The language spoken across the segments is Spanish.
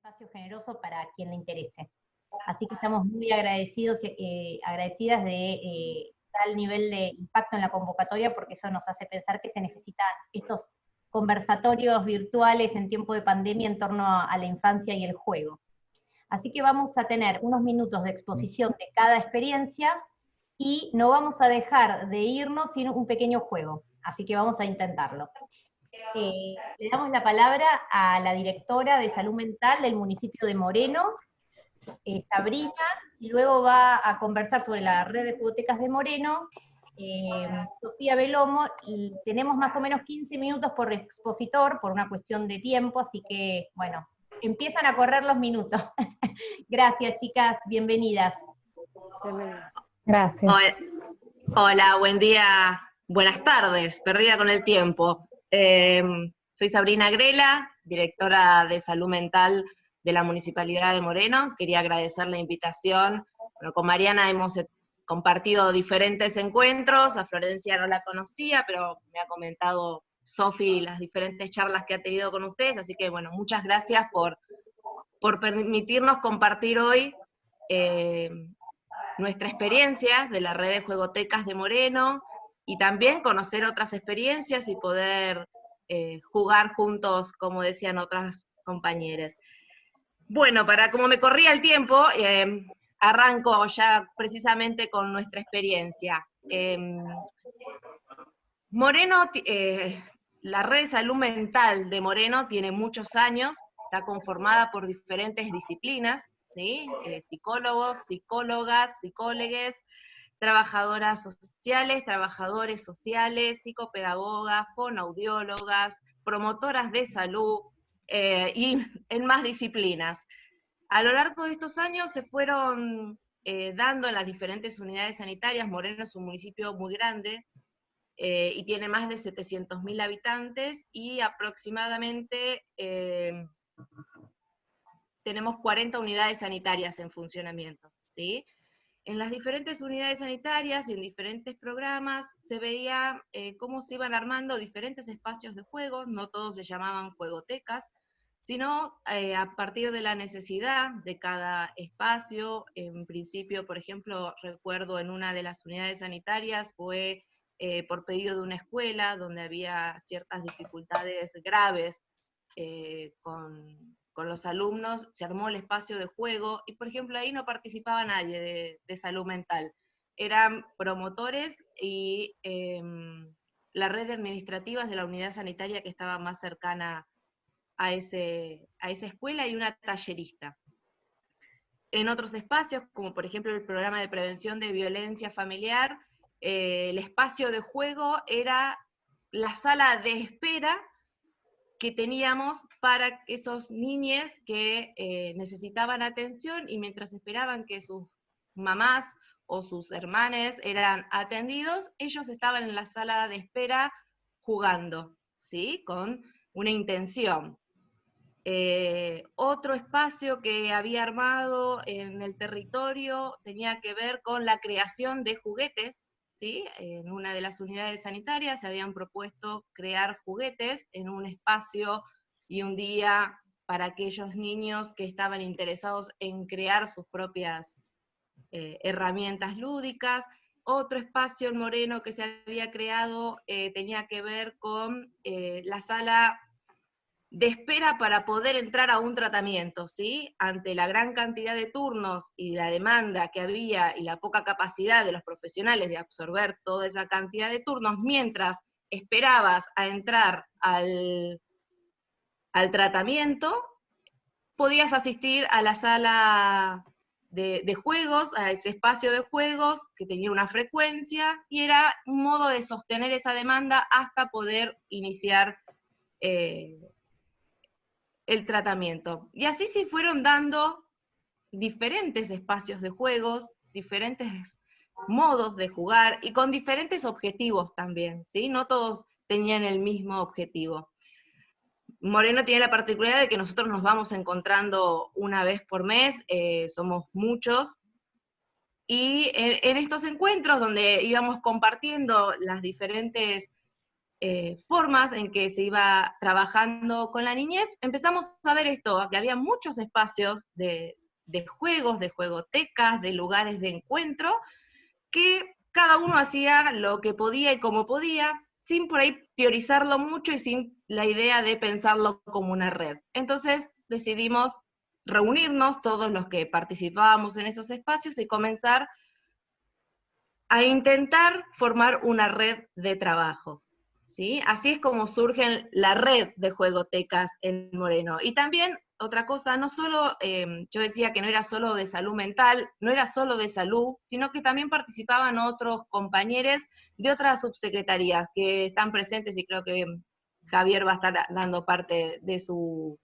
espacio generoso para quien le interese. Así que estamos muy agradecidos, agradecidas de tal nivel de impacto en la convocatoria, porque eso nos hace pensar que se necesitan estos conversatorios virtuales en tiempo de pandemia en torno a la infancia y el juego. Así que vamos a tener unos minutos de exposición de cada experiencia, y no vamos a dejar de irnos sin un pequeño juego, así que vamos a intentarlo. Le damos la palabra a la directora de Salud Mental del municipio de Moreno, Sabrina, y luego va a conversar sobre la red de jugotecas de Moreno, Sofía Belomo, y tenemos más o menos 15 minutos por expositor, por una cuestión de tiempo, así que, bueno, empiezan a correr los minutos. Gracias, chicas, bienvenidas. Gracias. Hola, buen día, buenas tardes, perdida con el tiempo. Soy Sabrina Grela, directora de Salud Mental de la Municipalidad de Moreno. Quería agradecer la invitación. Bueno, con Mariana hemos compartido diferentes encuentros, a Florencia no la conocía, pero me ha comentado Sofi las diferentes charlas que ha tenido con ustedes, así que bueno, muchas gracias por permitirnos compartir hoy nuestra experiencia de la red de juegotecas de Moreno, y también conocer otras experiencias y poder jugar juntos, como decían otras compañeras. Bueno, como me corría el tiempo, arranco ya precisamente con nuestra experiencia. Moreno, la red de salud mental de Moreno tiene muchos años, está conformada por diferentes disciplinas, ¿sí? Psicólogos, psicólogas, psicólogues, trabajadoras sociales, trabajadores sociales, psicopedagogas, fonoaudiólogas, promotoras de salud, y en más disciplinas. A lo largo de estos años se fueron dando en las diferentes unidades sanitarias. Moreno es un municipio muy grande, y tiene más de 700.000 habitantes, y aproximadamente tenemos 40 unidades sanitarias en funcionamiento, ¿sí? En las diferentes unidades sanitarias y en diferentes programas se veía cómo se iban armando diferentes espacios de juego. No todos se llamaban juegotecas, sino a partir de la necesidad de cada espacio. En principio, por ejemplo, recuerdo en una de las unidades sanitarias fue por pedido de una escuela donde había ciertas dificultades graves con los alumnos, se armó el espacio de juego, y por ejemplo ahí no participaba nadie de salud mental, eran promotores y la red de administrativas de la unidad sanitaria que estaba más cercana a esa escuela, y una tallerista. En otros espacios, como por ejemplo el programa de prevención de violencia familiar, el espacio de juego era la sala de espera que teníamos para esos niños que necesitaban atención, y mientras esperaban que sus mamás o sus hermanos eran atendidos, ellos estaban en la sala de espera jugando, ¿sí? Con una intención. Otro espacio que había armado en el territorio tenía que ver con la creación de juguetes, ¿sí? En una de las unidades sanitarias se habían propuesto crear juguetes en un espacio y un día para aquellos niños que estaban interesados en crear sus propias herramientas lúdicas. Otro espacio en Moreno que se había creado tenía que ver con la sala de espera para poder entrar a un tratamiento, ¿sí? Ante la gran cantidad de turnos y la demanda que había y la poca capacidad de los profesionales de absorber toda esa cantidad de turnos, mientras esperabas a entrar al tratamiento, podías asistir a la sala de juegos, a ese espacio de juegos que tenía una frecuencia, y era un modo de sostener esa demanda hasta poder iniciar el tratamiento. Y así se fueron dando diferentes espacios de juegos, diferentes modos de jugar, y con diferentes objetivos también, ¿sí? No todos tenían el mismo objetivo. Moreno tiene la particularidad de que nosotros nos vamos encontrando una vez por mes, somos muchos, y en estos encuentros donde íbamos compartiendo las diferentes formas en que se iba trabajando con la niñez, empezamos a ver esto, que había muchos espacios de juegos, de juegotecas, de lugares de encuentro, que cada uno hacía lo que podía y como podía, sin por ahí teorizarlo mucho y sin la idea de pensarlo como una red. Entonces decidimos reunirnos todos los que participábamos en esos espacios y comenzar a intentar formar una red de trabajo. ¿Sí? Así es como surge la red de juegotecas en Moreno. Y también, otra cosa, no solo, yo decía que no era solo de salud mental, no era solo de salud, sino que también participaban otros compañeros de otras subsecretarías que están presentes, y creo que Javier va a estar dando parte de su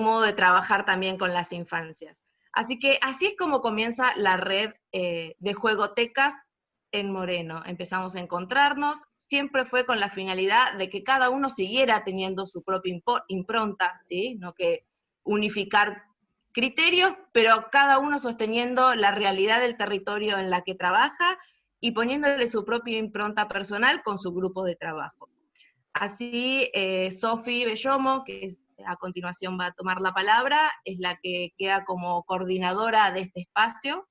modo de trabajar también con las infancias. Así que así es como comienza la red de juegotecas en Moreno. Empezamos a encontrarnos, siempre fue con la finalidad de que cada uno siguiera teniendo su propia impronta, ¿sí? No que unificar criterios, pero cada uno sosteniendo la realidad del territorio en la que trabaja y poniéndole su propia impronta personal con su grupo de trabajo. Así, Sofi Bellomo, que a continuación va a tomar la palabra, es la que queda como coordinadora de este espacio,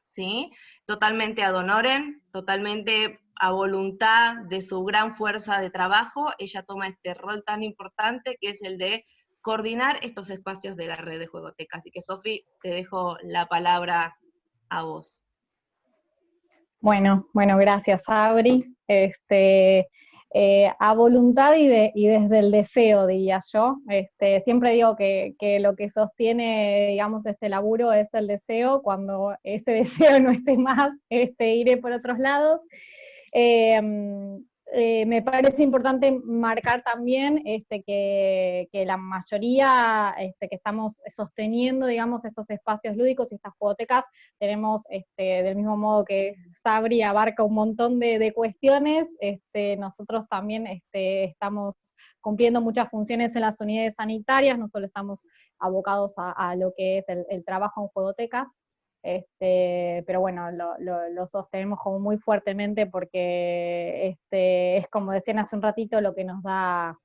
¿sí? Totalmente ad honorem, totalmente a voluntad de su gran fuerza de trabajo, ella toma este rol tan importante que es el de coordinar estos espacios de la red de juegotecas. Así que, Sofi, te dejo la palabra a vos. Bueno, gracias, Abri. A voluntad y desde el deseo, diría yo. Siempre digo que lo que sostiene, digamos, este laburo es el deseo. Cuando ese deseo no esté más, iré por otros lados. Me parece importante marcar también que la mayoría que estamos sosteniendo, digamos, estos espacios lúdicos y estas juegotecas, tenemos, del mismo modo que Sabri abarca un montón de cuestiones, nosotros también estamos cumpliendo muchas funciones en las unidades sanitarias, no solo estamos abocados a lo que es el trabajo en juegotecas, pero bueno, lo sostenemos como muy fuertemente porque es como decían hace un ratito lo que nos da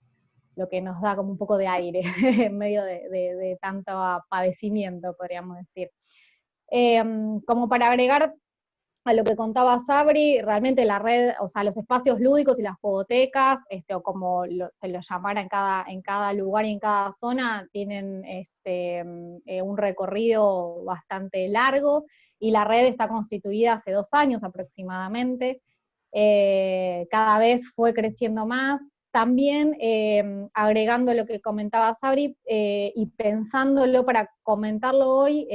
como un poco de aire en medio de tanto padecimiento, podríamos decir. Como para agregar a lo que contaba Sabri, realmente la red, o sea, los espacios lúdicos y las juegotecas, o como se lo llamara en cada lugar y en cada zona, tienen un recorrido bastante largo, y la red está constituida hace 2 años aproximadamente. Cada vez fue creciendo más. También, agregando lo que comentaba Sabri, y pensándolo para comentarlo hoy,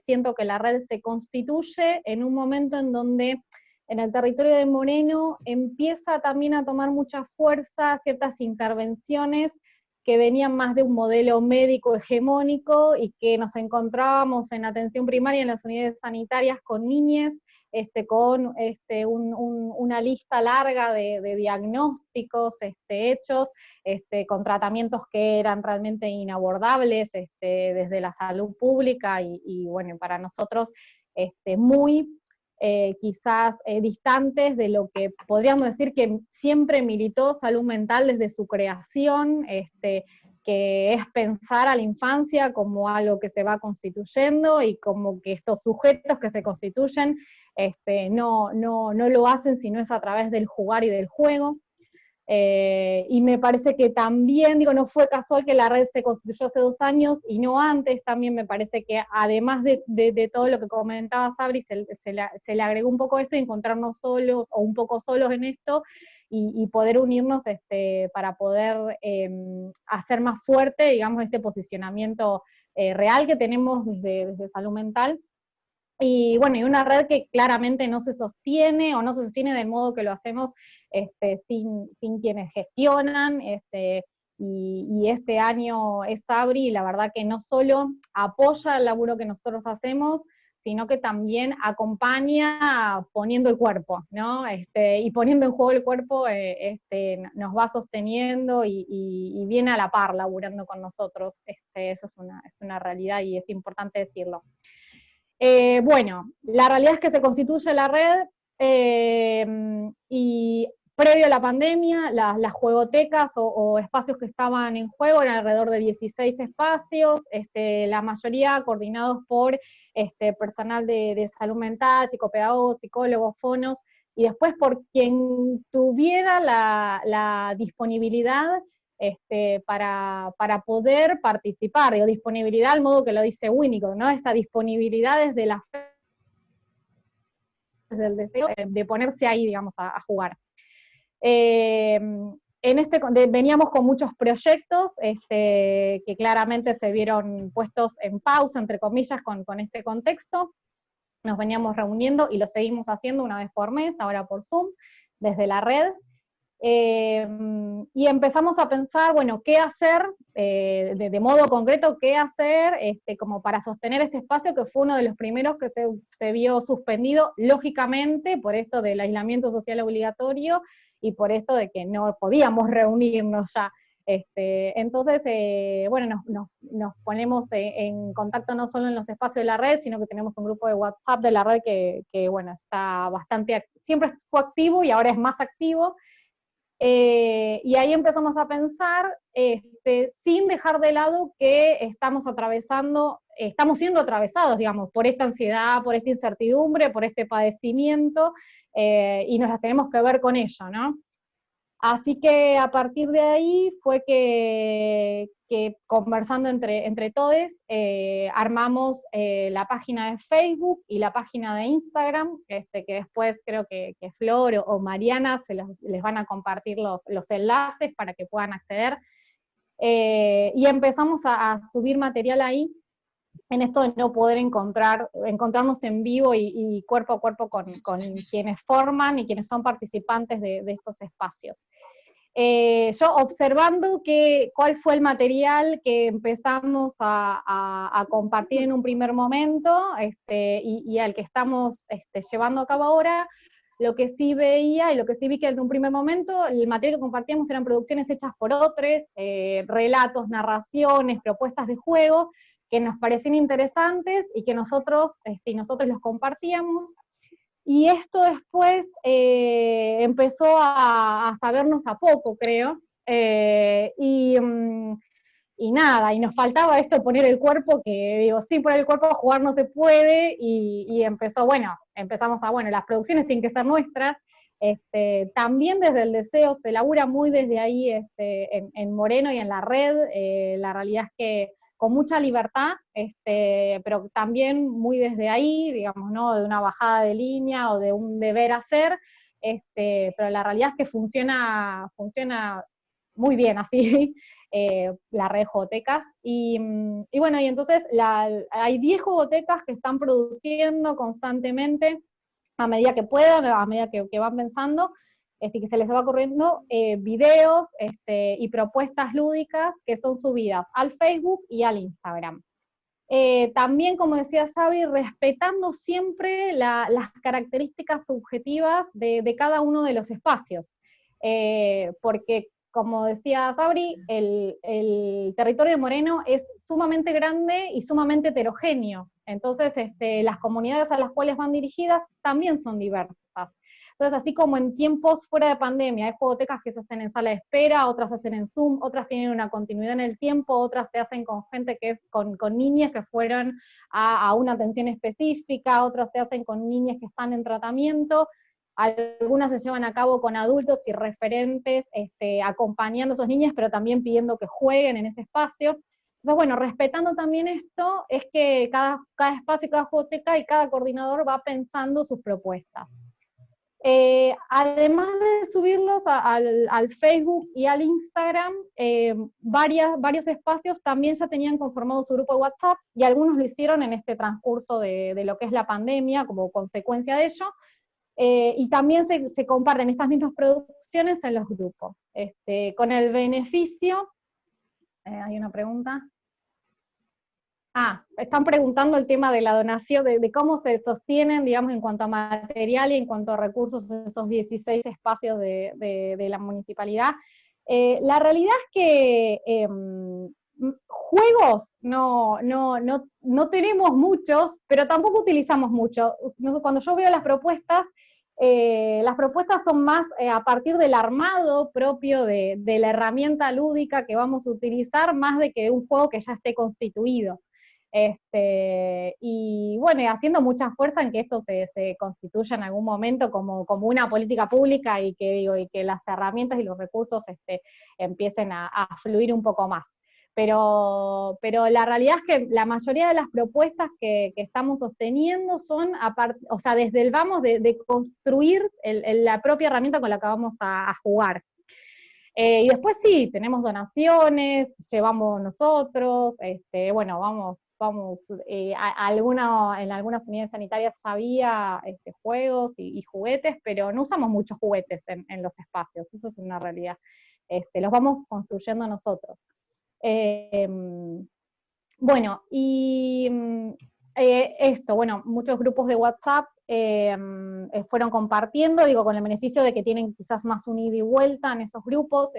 siento que la red se constituye en un momento en donde en el territorio de Moreno empieza también a tomar mucha fuerza ciertas intervenciones que venían más de un modelo médico hegemónico y que nos encontrábamos en atención primaria en las unidades sanitarias con niñes, con una lista larga de diagnósticos hechos, con tratamientos que eran realmente inabordables desde la salud pública y bueno, para nosotros muy quizás distantes de lo que podríamos decir que siempre militó salud mental desde su creación, que es pensar a la infancia como algo que se va constituyendo y como que estos sujetos que se constituyen no lo hacen sino es a través del jugar y del juego. Y me parece que también, digo, no fue casual que la red se constituyó hace 2 años y no antes. También me parece que además de todo lo que comentaba Sabri, se le agregó un poco esto y encontrarnos solos o un poco solos en esto y poder unirnos para poder hacer más fuerte, digamos, este posicionamiento real que tenemos desde salud mental. Y bueno, y una red que claramente no se sostiene o no se sostiene del modo que lo hacemos sin quienes gestionan, y este año es Sabri, y la verdad que no solo apoya el laburo que nosotros hacemos, sino que también acompaña poniendo el cuerpo, ¿no? Y poniendo en juego el cuerpo, nos va sosteniendo y viene a la par laburando con nosotros. Eso es una realidad y es importante decirlo. Bueno, la realidad es que se constituye la red y previo a la pandemia, las juegotecas o espacios que estaban en juego eran alrededor de 16 espacios, la mayoría coordinados por personal de salud mental, psicopedagogos, psicólogos, fonos, y después por quien tuviera la disponibilidad para poder participar, digo, disponibilidad al modo que lo dice Winnicott, ¿no? Esta disponibilidad desde la fe, desde el deseo de ponerse ahí, digamos, a jugar. Veníamos con muchos proyectos que claramente se vieron puestos en pausa, entre comillas, con este contexto. Nos veníamos reuniendo y lo seguimos haciendo una vez por mes, ahora por Zoom, desde la red. Y empezamos a pensar, bueno, qué hacer, de modo concreto, qué hacer como para sostener este espacio, que fue uno de los primeros que se vio suspendido, lógicamente, por esto del aislamiento social obligatorio, y por esto de que no podíamos reunirnos ya. Entonces, bueno, nos ponemos en contacto no solo en los espacios de la red, sino que tenemos un grupo de WhatsApp de la red que bueno, está bastante, siempre fue activo y ahora es más activo. Y ahí empezamos a pensar, sin dejar de lado que estamos siendo atravesados, digamos, por esta ansiedad, por esta incertidumbre, por este padecimiento, y nos las tenemos que ver con ello, ¿no? Así que a partir de ahí fue que conversando entre todos, armamos la página de Facebook y la página de Instagram, que después creo que Flor o Mariana les van a compartir los enlaces para que puedan acceder. Y empezamos a subir material ahí, en esto de no poder encontrarnos en vivo y cuerpo a cuerpo con quienes forman y quienes son participantes de estos espacios. Yo observando cuál fue el material que empezamos a compartir en un primer momento, y al que estamos llevando a cabo ahora, lo que sí veía y lo que sí vi que en un primer momento el material que compartíamos eran producciones hechas por otros, relatos, narraciones, propuestas de juego, que nos parecían interesantes y que nosotros los compartíamos. Y esto después empezó a sabernos a poco, creo, y nada, y nos faltaba esto de poner el cuerpo, que digo, sin poner el cuerpo a jugar no se puede, y empezamos bueno, las producciones tienen que ser nuestras, también desde el deseo, se labura muy desde ahí en Moreno y en la red, la realidad es que con mucha libertad, pero también muy desde ahí, digamos, ¿no? De una bajada de línea o de un deber hacer, pero la realidad es que funciona muy bien así, la red de jugotecas, y bueno, y entonces hay 10 jugotecas que están produciendo constantemente, a medida que puedan, a medida que van pensando, que se les va ocurriendo videos y propuestas lúdicas que son subidas al Facebook y al Instagram. También, como decía Sabri, respetando siempre las características subjetivas de cada uno de los espacios, porque, como decía Sabri, el territorio de Moreno es sumamente grande y sumamente heterogéneo, entonces las comunidades a las cuales van dirigidas también son diversas. Entonces, así como en tiempos fuera de pandemia, hay jugotecas que se hacen en sala de espera, otras se hacen en Zoom, otras tienen una continuidad en el tiempo, otras se hacen con gente con niñas que fueron a una atención específica, otras se hacen con niñas que están en tratamiento, algunas se llevan a cabo con adultos y referentes acompañando a esos niños, pero también pidiendo que jueguen en ese espacio. Entonces, bueno, respetando también esto, es que cada espacio, cada jugoteca y cada coordinador va pensando sus propuestas. Además de subirlos al Facebook y al Instagram, varios espacios también ya tenían conformado su grupo de WhatsApp, y algunos lo hicieron en este transcurso de lo que es la pandemia, como consecuencia de ello, y también se comparten estas mismas producciones en los grupos. Con el beneficio, hay una pregunta. Están preguntando el tema de la donación, de cómo se sostienen, digamos, en cuanto a material y en cuanto a recursos, esos 16 espacios de la municipalidad. La realidad es que juegos no tenemos muchos, pero tampoco utilizamos mucho. Cuando yo veo las propuestas, Las propuestas son más a partir del armado propio de la herramienta lúdica que vamos a utilizar, más de que de un juego que ya esté constituido. Y bueno, y haciendo mucha fuerza en que esto se constituya en algún momento como una política pública y que las herramientas y los recursos empiecen a fluir un poco más. Pero la realidad es que la mayoría de las propuestas que estamos sosteniendo son, o sea, desde el vamos de construir la propia herramienta con la que vamos a jugar. Y después sí, tenemos donaciones, llevamos nosotros, bueno, en algunas unidades sanitarias ya había juegos y juguetes, pero no usamos muchos juguetes en los espacios, eso es una realidad. Los vamos construyendo nosotros. Bueno, y bueno, muchos grupos de WhatsApp fueron compartiendo, digo, con el beneficio de que tienen quizás más un ida y vuelta en esos grupos,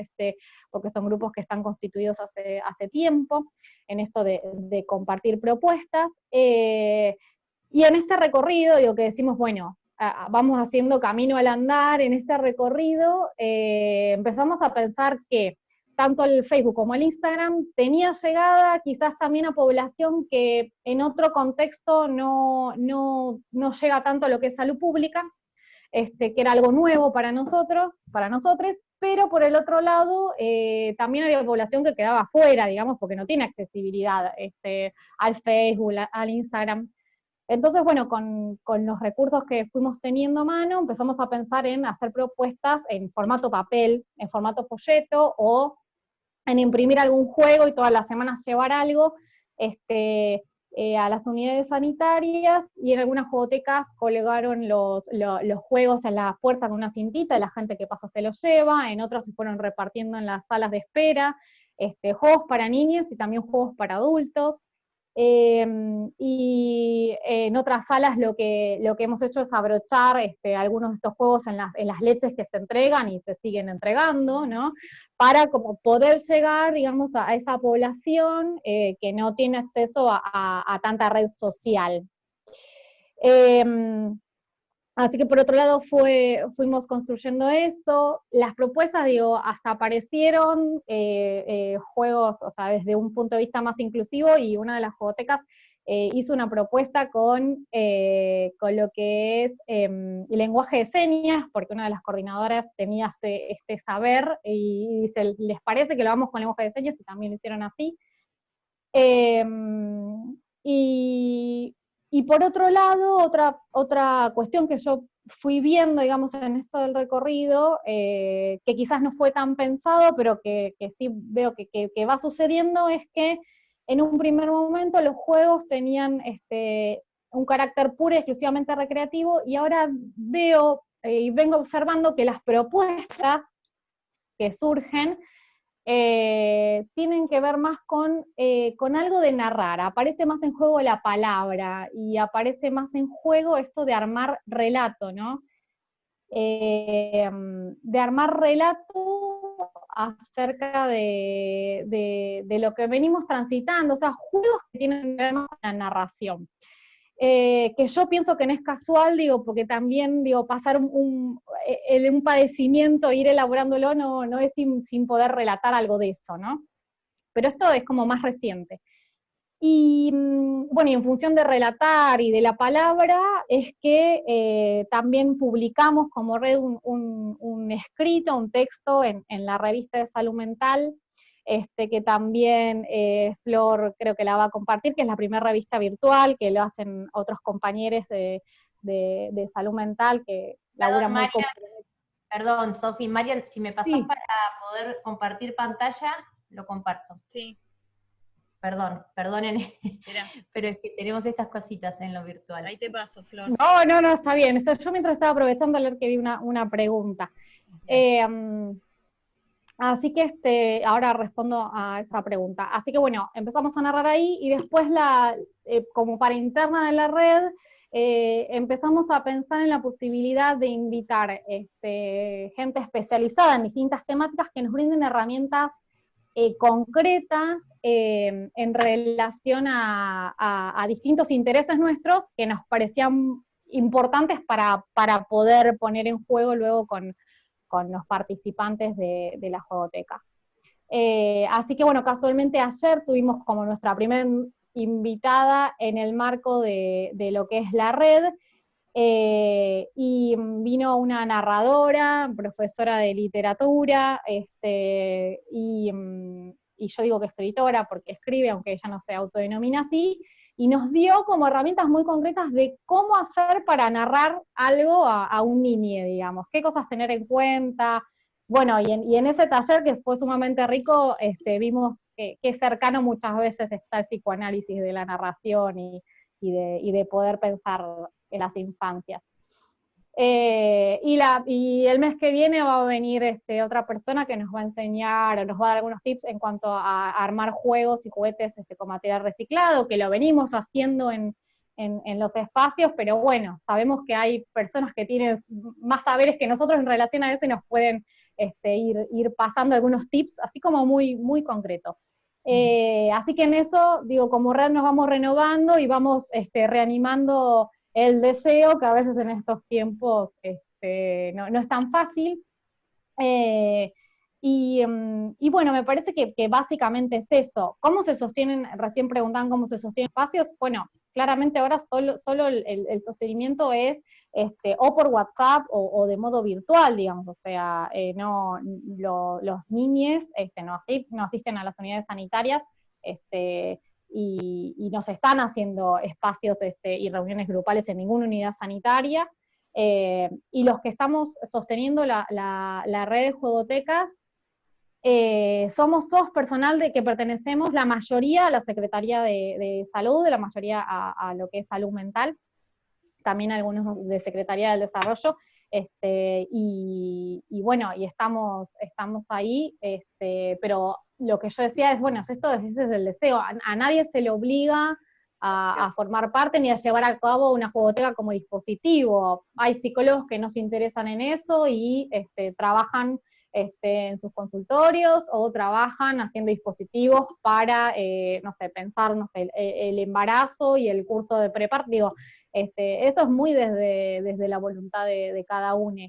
porque son grupos que están constituidos hace tiempo, en esto de compartir propuestas, y en este recorrido, digo, que decimos, bueno, vamos haciendo camino al andar, en este recorrido empezamos a pensar que tanto el Facebook como el Instagram tenía llegada quizás también a población que en otro contexto no llega tanto a lo que es salud pública, que era algo nuevo para nosotros, pero por el otro lado también había población que quedaba afuera, digamos, porque no tiene accesibilidad al Facebook, al Instagram. Entonces, bueno, con los recursos que fuimos teniendo a mano, empezamos a pensar en hacer propuestas en formato papel, en formato folleto, o en imprimir algún juego y todas las semanas llevar algo a las unidades sanitarias, y en algunas juegotecas colgaron los juegos en la puerta con una cintita, y la gente que pasa se los lleva, en otras se fueron repartiendo en las salas de espera, juegos para niños y también juegos para adultos. Y en otras salas lo que hemos hecho es abrochar algunos de estos juegos en las leches que se entregan y se siguen entregando, ¿no? Para como poder llegar, digamos, a esa población que no tiene acceso a tanta red social. Así que por otro lado fuimos construyendo eso. Las propuestas, digo, hasta aparecieron juegos, o sea, desde un punto de vista más inclusivo, y una de las juegotecas hizo una propuesta con lo que es lenguaje de señas, porque una de las coordinadoras tenía este saber, y dice, ¿les parece que lo hagamos con lenguaje de señas? Y también lo hicieron así. Y por otro lado, otra cuestión que yo fui viendo, digamos, en esto del recorrido, que quizás no fue tan pensado, pero que sí veo que va sucediendo, es que en un primer momento los juegos tenían un carácter puro y exclusivamente recreativo, y ahora veo y vengo observando que las propuestas que surgen tienen que ver más con algo de narrar, aparece más en juego la palabra, y aparece más en juego esto de armar relato, ¿no? De armar relato acerca de lo que venimos transitando, o sea, juegos que tienen que ver más con la narración. Que yo pienso que no es casual, digo, porque también, digo, pasar un padecimiento, ir elaborándolo, no es sin poder relatar algo de eso, ¿no? Pero esto es como más reciente. Y bueno, y en función de relatar y de la palabra, es que también publicamos como red un escrito, un texto en la revista de Salud Mental, que también Flor creo que la va a compartir, que es la primera revista virtual, que lo hacen otros compañeros de salud mental, que laburan muy... Perdón, Sofi, María, si me pasás sí. para poder compartir pantalla, lo comparto. Sí. Perdonen, Mirá. pero es que tenemos estas cositas en lo virtual. Ahí te paso, Flor. No, está bien. Yo mientras estaba aprovechando a leer que vi una pregunta. Así que ahora respondo a esa pregunta. Así que bueno, empezamos a narrar ahí, y después como para interna de la red, empezamos a pensar en la posibilidad de invitar gente especializada en distintas temáticas que nos brinden herramientas concretas en relación a distintos intereses nuestros que nos parecían importantes para poder poner en juego luego con los participantes de la juegoteca. Así que bueno, casualmente ayer tuvimos como nuestra primera invitada en el marco de lo que es la red, y vino una narradora, profesora de literatura, y yo digo que escritora porque escribe, aunque ella no se autodenomina así, y nos dio como herramientas muy concretas de cómo hacer para narrar algo a un niño, digamos, qué cosas tener en cuenta. Bueno, y en ese taller, que fue sumamente rico, vimos que cercano muchas veces está el psicoanálisis de la narración y de poder pensar en las infancias. Y el mes que viene va a venir otra persona que nos va a enseñar, o nos va a dar algunos tips en cuanto a armar juegos y juguetes con material reciclado, que lo venimos haciendo en los espacios, pero bueno, sabemos que hay personas que tienen más saberes que nosotros en relación a eso y nos pueden ir pasando algunos tips, así como muy, muy concretos. Así que en eso, digo, como red nos vamos renovando y vamos reanimando el deseo, que a veces en estos tiempos no es tan fácil. Y bueno, me parece que básicamente es eso. ¿Cómo se sostienen? Recién preguntaban cómo se sostienen espacios. Bueno, claramente ahora solo el sostenimiento es o por WhatsApp o de modo virtual, digamos. O sea, los niñes no asisten a las unidades sanitarias, y no se están haciendo espacios y reuniones grupales en ninguna unidad sanitaria. Y los que estamos sosteniendo la red de juegotecas, somos todos personal que pertenecemos, la mayoría a la Secretaría de Salud, la mayoría a lo que es salud mental, también algunos de Secretaría del Desarrollo, y bueno, y estamos ahí, pero lo que yo decía es, bueno, esto es desde el deseo, a nadie se le obliga a formar parte ni a llevar a cabo una jugoteca como dispositivo. Hay psicólogos que no se interesan en eso y trabajan en sus consultorios o trabajan haciendo dispositivos para, no sé, pensar, no sé, el embarazo y el curso de preparto. Digo, eso es muy desde la voluntad de cada uno.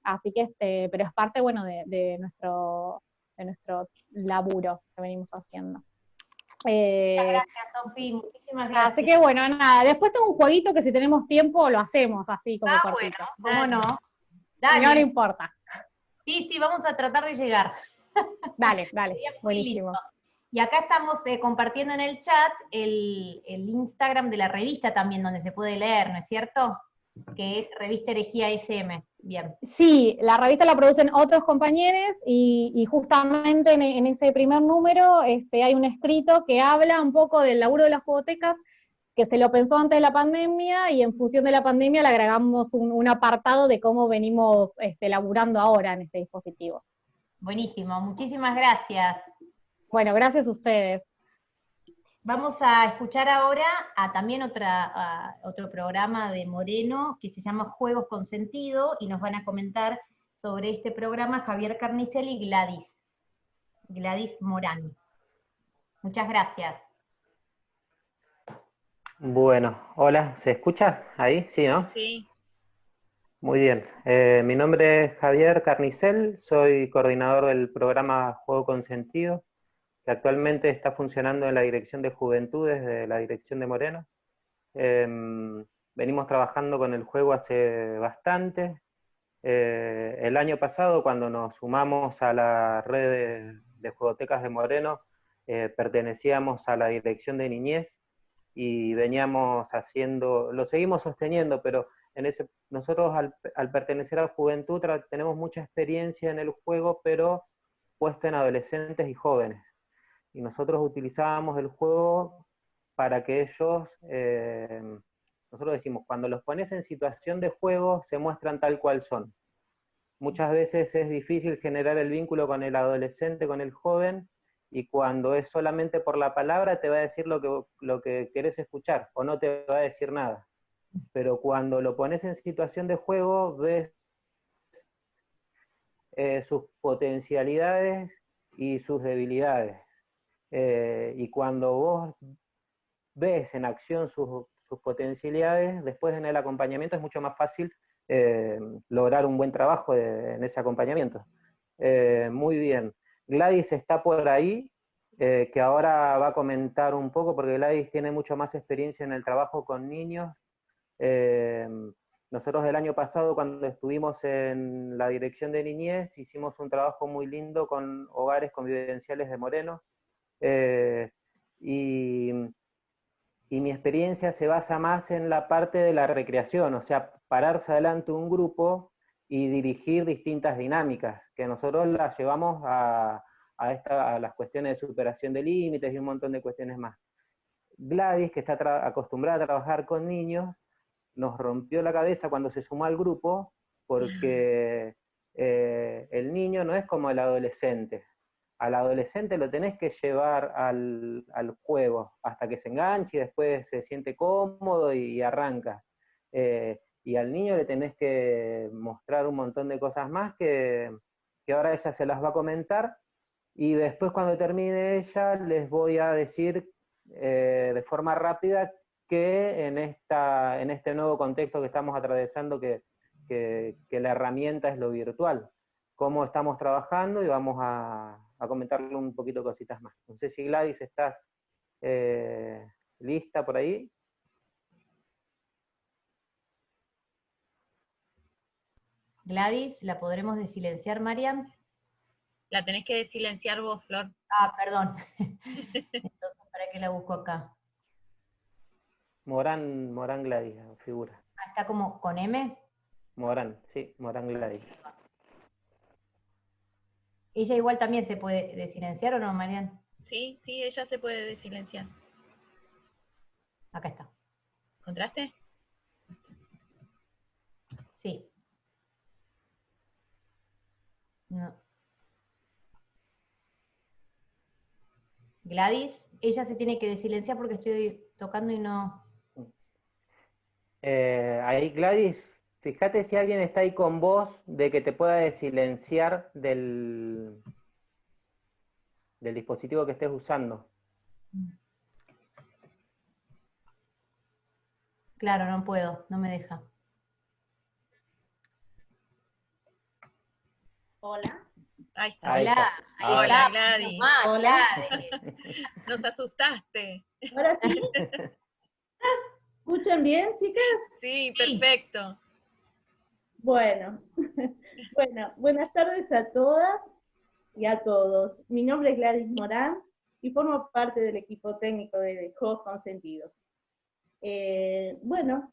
Así que, pero es parte, bueno, de nuestro laburo que venimos haciendo. Muchas gracias, Sofi, muchísimas gracias. Así que bueno, nada, después tengo un jueguito que si tenemos tiempo lo hacemos así como cortito. Bueno, ¿cómo no? Dale. No importa. Sí, vamos a tratar de llegar. Dale, buenísimo. Lindo. Y acá estamos compartiendo en el chat el Instagram de la revista también, donde se puede leer, ¿no es cierto? Que es Revista Herejía SM. Bien. Sí, la revista la producen otros compañeros y justamente en ese primer número hay un escrito que habla un poco del laburo de las jugotecas, que se lo pensó antes de la pandemia y en función de la pandemia le agregamos un apartado de cómo venimos laburando ahora en este dispositivo. Buenísimo, muchísimas gracias. Bueno, gracias a ustedes. Vamos a escuchar ahora también otro programa de Moreno que se llama Juegos con Sentido, y nos van a comentar sobre este programa Javier Carnicel y Gladys Morán. Muchas gracias. Bueno, hola, ¿se escucha ahí? Sí, ¿no? Sí. Muy bien. Mi nombre es Javier Carnicel, soy coordinador del programa Juego con Sentido, que actualmente está funcionando en la Dirección de Juventudes de la Dirección de Moreno. Venimos trabajando con el juego hace bastante. El año pasado, cuando nos sumamos a la red de juegotecas de Moreno, pertenecíamos a la Dirección de Niñez y veníamos haciendo, lo seguimos sosteniendo, pero nosotros al pertenecer a la juventud tenemos mucha experiencia en el juego, pero puesto en adolescentes y jóvenes. Y nosotros utilizábamos el juego para que ellos, nosotros decimos, cuando los pones en situación de juego, se muestran tal cual son. Muchas veces es difícil generar el vínculo con el adolescente, con el joven, y cuando es solamente por la palabra te va a decir lo que querés escuchar, o no te va a decir nada. Pero cuando lo pones en situación de juego, ves sus potencialidades y sus debilidades. Y cuando vos ves en acción sus sus potencialidades, después en el acompañamiento es mucho más fácil lograr un buen trabajo en ese acompañamiento. Muy bien. Gladys está por ahí, que ahora va a comentar un poco, porque Gladys tiene mucho más experiencia en el trabajo con niños. Nosotros el año pasado, cuando estuvimos en la Dirección de Niñez, hicimos un trabajo muy lindo con hogares convivenciales de Moreno, y mi experiencia se basa más en la parte de la recreación, o sea, pararse adelante un grupo y dirigir distintas dinámicas, que nosotros las llevamos a las cuestiones de superación de límites y un montón de cuestiones más. Gladys, que está acostumbrada a trabajar con niños, nos rompió la cabeza cuando se sumó al grupo, porque el niño no es como el adolescente. Al adolescente lo tenés que llevar al juego hasta que se enganche y después se siente cómodo y arranca. Y al niño le tenés que mostrar un montón de cosas más que ahora ella se las va a comentar, y después cuando termine ella les voy a decir de forma rápida que en este nuevo contexto que estamos atravesando, que la herramienta es lo virtual, cómo estamos trabajando, y vamos a comentarle un poquito cositas más. No sé si Gladys estás lista por ahí. Gladys, ¿la podremos desilenciar, Marian? La tenés que desilenciar vos, Flor. Ah, perdón. Entonces, ¿para qué la busco acá? Morán Gladys, figura. Ah, ¿está como con M? Morán, sí, Morán Gladys. ¿Ella igual también se puede desilenciar o no, Marian? Sí, sí, ella se puede desilenciar. Acá está. ¿Encontraste? Sí. No. Gladys, ella se tiene que desilenciar porque estoy tocando y no... Ahí, Gladys, fíjate si alguien está ahí con vos, de que te pueda desilenciar del dispositivo que estés usando. Claro, no puedo, no me deja. Hola. Ahí está. Ahí Hola, está. ahí Hola, está. Gladys. Hola. Gladys. Nos asustaste. ¿Ahora sí? ¿Escuchan bien, chicas? Sí, perfecto. Bueno, buenas tardes a todas y a todos. Mi nombre es Gladys Morán y formo parte del equipo técnico de Juegos Consentidos. Bueno,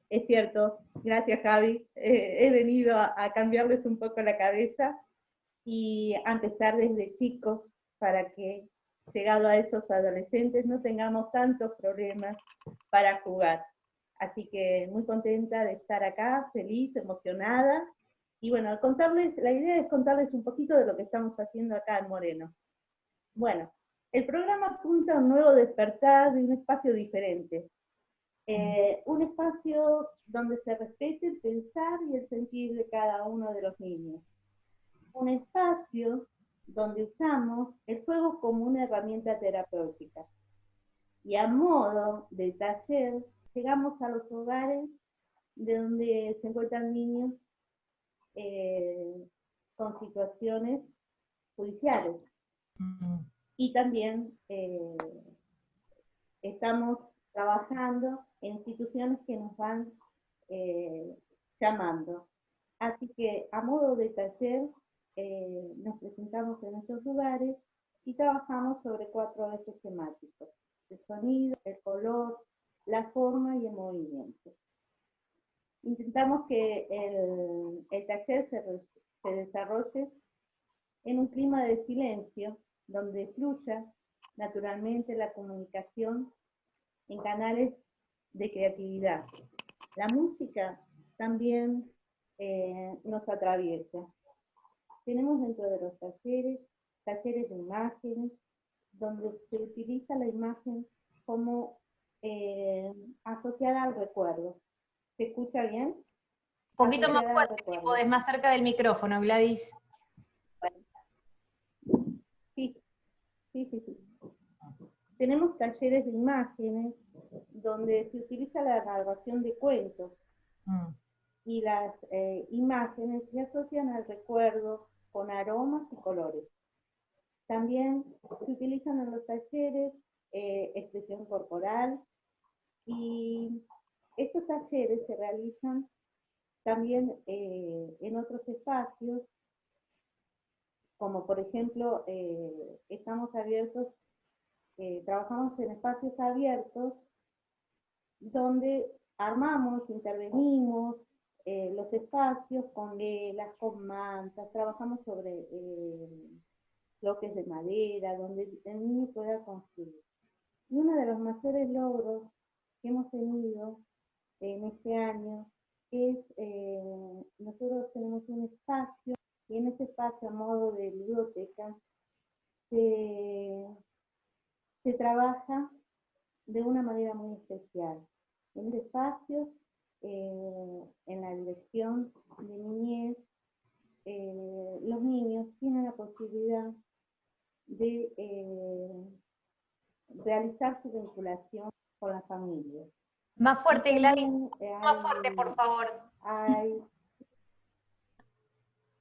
es cierto, gracias Javi, he venido a cambiarles un poco la cabeza y a empezar desde chicos para que, llegado a esos adolescentes, no tengamos tantos problemas para jugar. Así que muy contenta de estar acá, feliz, emocionada. Y bueno, la idea es contarles un poquito de lo que estamos haciendo acá en Moreno. Bueno, el programa apunta a un nuevo despertar de un espacio diferente. Un espacio donde se respete el pensar y el sentir de cada uno de los niños. Un espacio donde usamos el juego como una herramienta terapéutica. Y a modo de taller, llegamos a los hogares de donde se encuentran niños con situaciones judiciales. Y también estamos trabajando en instituciones que nos van llamando. Así que a modo de taller nos presentamos en estos lugares y trabajamos sobre 4 ejes temáticos: el sonido, el color, la forma y el movimiento. Intentamos que el taller se desarrolle en un clima de silencio, donde fluya naturalmente la comunicación en canales de creatividad. La música también nos atraviesa. Tenemos dentro de los talleres de imágenes, donde se utiliza la imagen como asociada al recuerdo. ¿Se escucha bien? Un poquito más fuerte, si podés, más cerca del micrófono, Gladys. Sí. Tenemos talleres de imágenes donde se utiliza la narración de cuentos y las imágenes se asocian al recuerdo con aromas y colores. También se utilizan en los talleres expresión corporal, y estos talleres se realizan también en otros espacios, como por ejemplo estamos abiertos, trabajamos en espacios abiertos donde armamos, intervenimos los espacios con velas, con mantas, trabajamos sobre bloques de madera, donde el niño pueda construir. Y uno de los mayores logros que hemos tenido en este año es, nosotros tenemos un espacio, y en ese espacio, a modo de biblioteca, se trabaja de una manera muy especial. En este espacio, en la dirección de niñez, los niños tienen la posibilidad de realizar su vinculación con las familias. Más fuerte, Gladys. Más fuerte, por favor.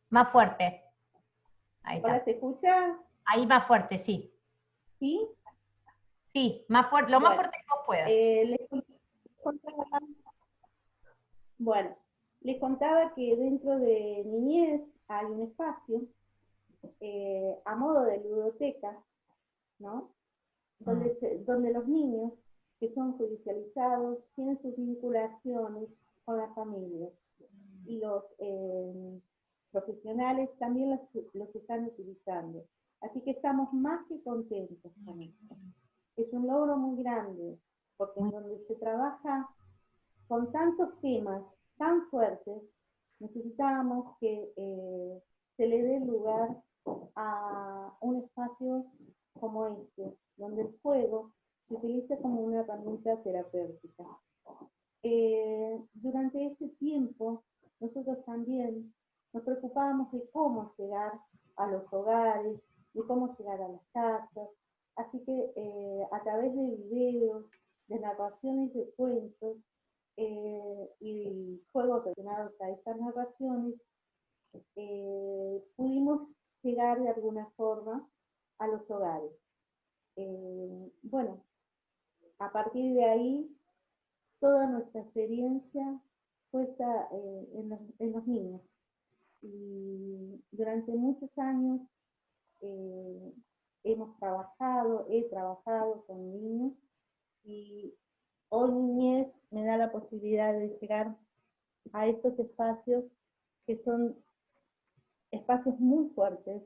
Más fuerte. Ahí está. ¿Ahora se escucha? Ahí más fuerte, sí. ¿Sí? Sí, más fuerte, lo más fuerte que vos puedas. Les contaba que dentro de niñez hay un espacio a modo de ludoteca, ¿no? Donde los niños que son judicializados tienen sus vinculaciones con las familias, y los profesionales también los están utilizando. Así que estamos más que contentos con esto. Es un logro muy grande, porque en donde se trabaja con tantos temas tan fuertes, necesitábamos que se le dé lugar a un espacio como este, donde el juego se utiliza como una herramienta terapéutica. Durante este tiempo, nosotros también nos preocupábamos de cómo llegar a los hogares, de cómo llegar a las casas, así que a través de videos, de narraciones de cuentos y juegos relacionados a estas narraciones, pudimos llegar de alguna forma a los hogares. Bueno, a partir de ahí, toda nuestra experiencia puesta en los niños. Y durante muchos años he trabajado con niños, y hoy Niñez me da la posibilidad de llegar a estos espacios que son espacios muy fuertes,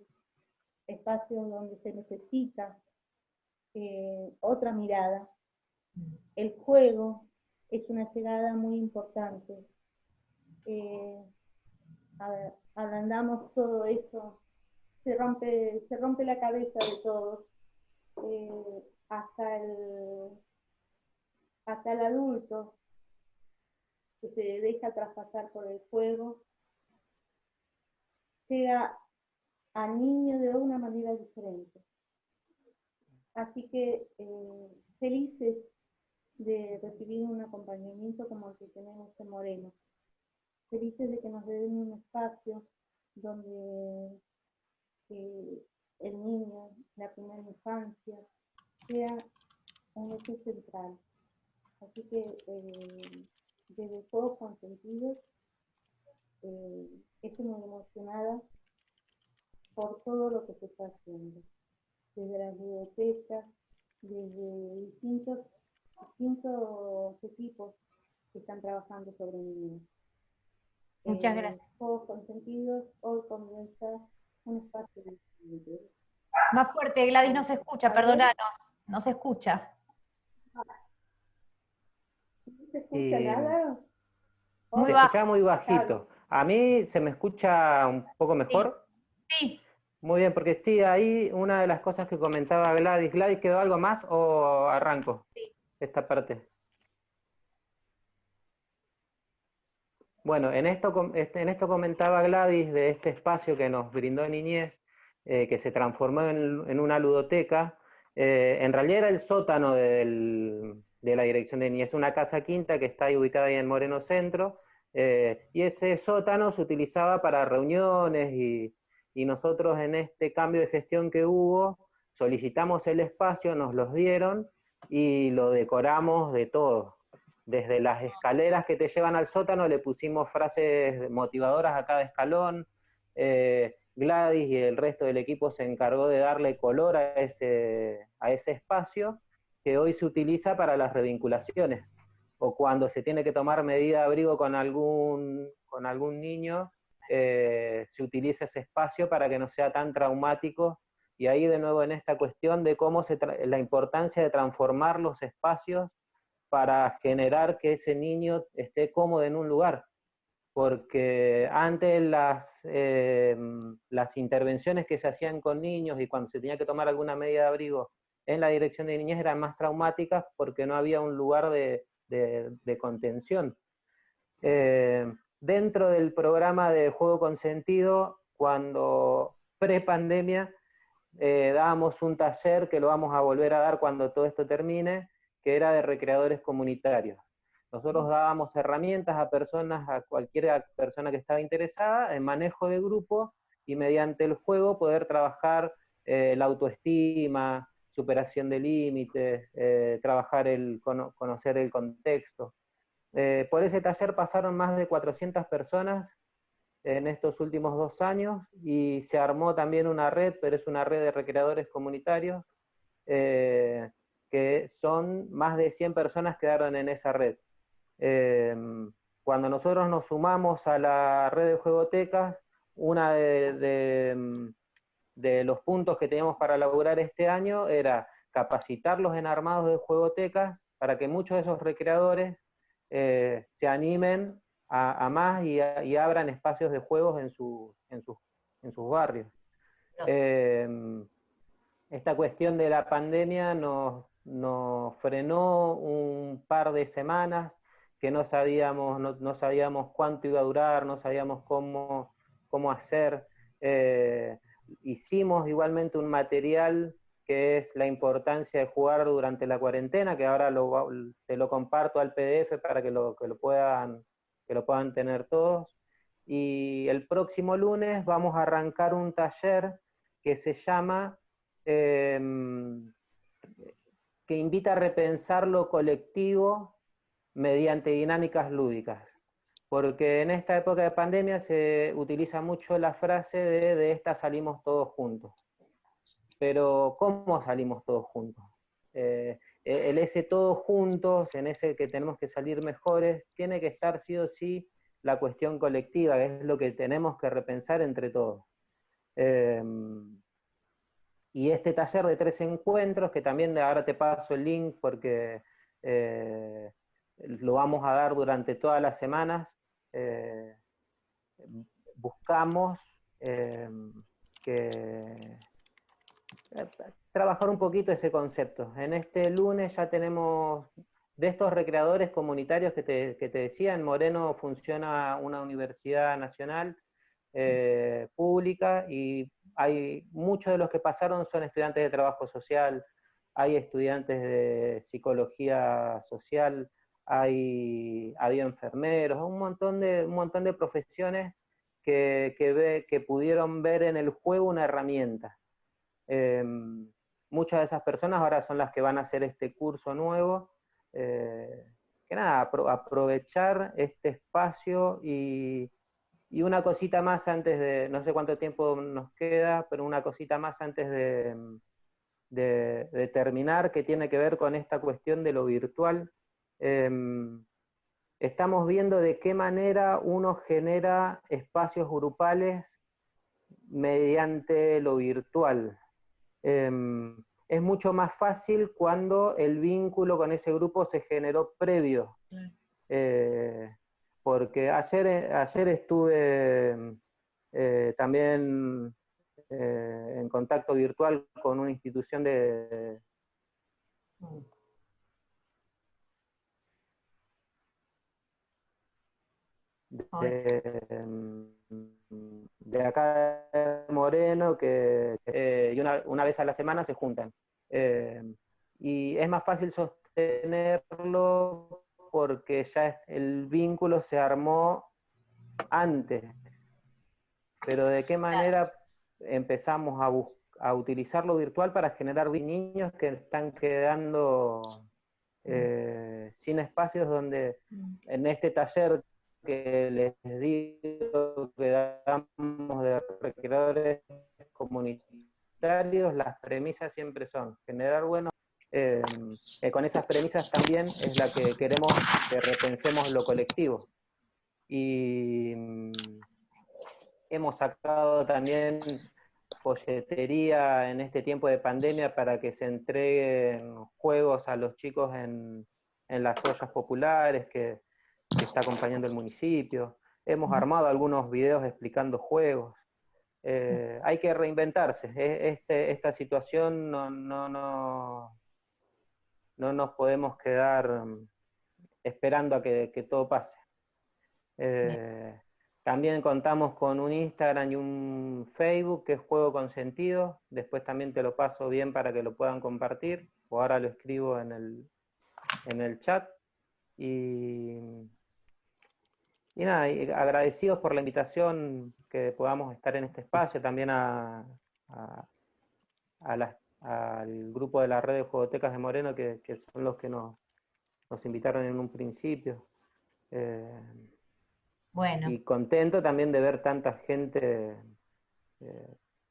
espacios donde se necesita otra mirada. El juego es una llegada muy importante. Ablandamos todo eso, se rompe la cabeza de todos, hasta el adulto que se deja traspasar por el juego, llega al niño de una manera diferente. Así que felices de recibir un acompañamiento como el que tenemos en Moreno. Felices de que nos den un espacio donde el niño, la primera infancia, sea un eje central. Así que desde Juegos Consentidos estoy muy emocionada por todo lo que se está haciendo, desde las bibliotecas, desde distintos equipos que están trabajando sobre niños. Muchas gracias. Juegos Consentidos hoy comienza un espacio de... Más fuerte, Gladys, no se escucha, perdónanos, no se escucha. ¿No se escucha nada? Se escuchaba muy bajito. A mí se me escucha un poco mejor. Sí. Muy bien, porque sí, ahí una de las cosas que comentaba Gladys. ¿Gladys, quedó algo más o arranco? Sí. Esta parte. Bueno, en esto comentaba Gladys de este espacio que nos brindó Niñez, que se transformó en una ludoteca. En realidad era el sótano de de la Dirección de Niñez, una casa quinta que está ahí ubicada ahí en Moreno Centro, y ese sótano se utilizaba para reuniones y nosotros en este cambio de gestión que hubo, solicitamos el espacio, nos los dieron y lo decoramos de todo. Desde las escaleras que te llevan al sótano le pusimos frases motivadoras a cada escalón. Gladys y el resto del equipo se encargó de darle color a ese espacio que hoy se utiliza para las revinculaciones, o cuando se tiene que tomar medida de abrigo con algún niño, se utiliza ese espacio para que no sea tan traumático, y ahí de nuevo en esta cuestión de cómo la importancia de transformar los espacios para generar que ese niño esté cómodo en un lugar, porque antes las intervenciones que se hacían con niños y cuando se tenía que tomar alguna medida de abrigo en la Dirección de Niñez eran más traumáticas porque no había un lugar de contención. Dentro del programa de Juego Consentido, cuando pre-pandemia, dábamos un taller que lo vamos a volver a dar cuando todo esto termine, que era de recreadores comunitarios. Nosotros dábamos herramientas a personas, a cualquier persona que estaba interesada en manejo de grupo, y mediante el juego poder trabajar la autoestima, superación de límites, trabajar conocer el contexto. Por ese taller pasaron más de 400 personas en estos últimos 2 años, y se armó también una red, pero es una red de recreadores comunitarios, que son más de 100 personas que quedaron en esa red. Cuando nosotros nos sumamos a la red de juegotecas, una de los puntos que teníamos para elaborar este año era capacitarlos en armados de juegotecas para que muchos de esos recreadores se animen a más y abran espacios de juegos en sus barrios. Esta cuestión de la pandemia nos frenó un par de semanas, que no sabíamos cuánto iba a durar, no sabíamos cómo hacer. Hicimos igualmente un material que es la importancia de jugar durante la cuarentena, que ahora te lo comparto al PDF para que lo puedan tener todos. Y el próximo lunes vamos a arrancar un taller que se llama, que invita a repensar lo colectivo mediante dinámicas lúdicas. Porque en esta época de pandemia se utiliza mucho la frase de esta salimos todos juntos. Pero ¿cómo salimos todos juntos? El ese todos juntos, en ese que tenemos que salir mejores, tiene que estar sí o sí la cuestión colectiva, que es lo que tenemos que repensar entre todos. Y este taller de 3 encuentros, que también ahora te paso el link porque lo vamos a dar durante todas las semanas, buscamos trabajar un poquito ese concepto. En este lunes ya tenemos, de estos recreadores comunitarios que te decía, en Moreno funciona una universidad nacional pública, y hay muchos de los que pasaron son estudiantes de trabajo social, hay estudiantes de psicología social, había enfermeros, un montón de profesiones que pudieron ver en el juego una herramienta. Muchas de esas personas ahora son las que van a hacer este curso nuevo. Que nada, aprovechar este espacio y una cosita más antes de, no sé cuánto tiempo nos queda, pero una cosita más antes de terminar, que tiene que ver con esta cuestión de lo virtual. Estamos viendo de qué manera uno genera espacios grupales mediante lo virtual. Es mucho más fácil cuando el vínculo con ese grupo se generó previo. Porque ayer estuve también en contacto virtual con una institución de acá de Moreno, y una vez a la semana se juntan. Y es más fácil mantenerlo porque ya el vínculo se armó antes. Pero ¿de qué manera empezamos a utilizar lo virtual para generar niños que están quedando sin espacios donde, en este taller que les digo que damos de recreadores comunitarios, las premisas siempre son generar buenos, con esas premisas también es la que queremos que repensemos lo colectivo. Y hemos sacado también folletería en este tiempo de pandemia para que se entreguen juegos a los chicos en las ollas populares que está acompañando el municipio. Hemos armado algunos videos explicando juegos. Hay que reinventarse. Esta situación no nos podemos quedar esperando a que todo pase. También contamos con un Instagram y un Facebook que es Juego con Sentido. Después también te lo paso bien para que lo puedan compartir, o ahora lo escribo en el chat. Y nada, y agradecidos por la invitación que podamos estar en este espacio, también al grupo de la red de Juegotecas de Moreno, que son los que nos invitaron en un principio. Bueno. Y contento también de ver tanta gente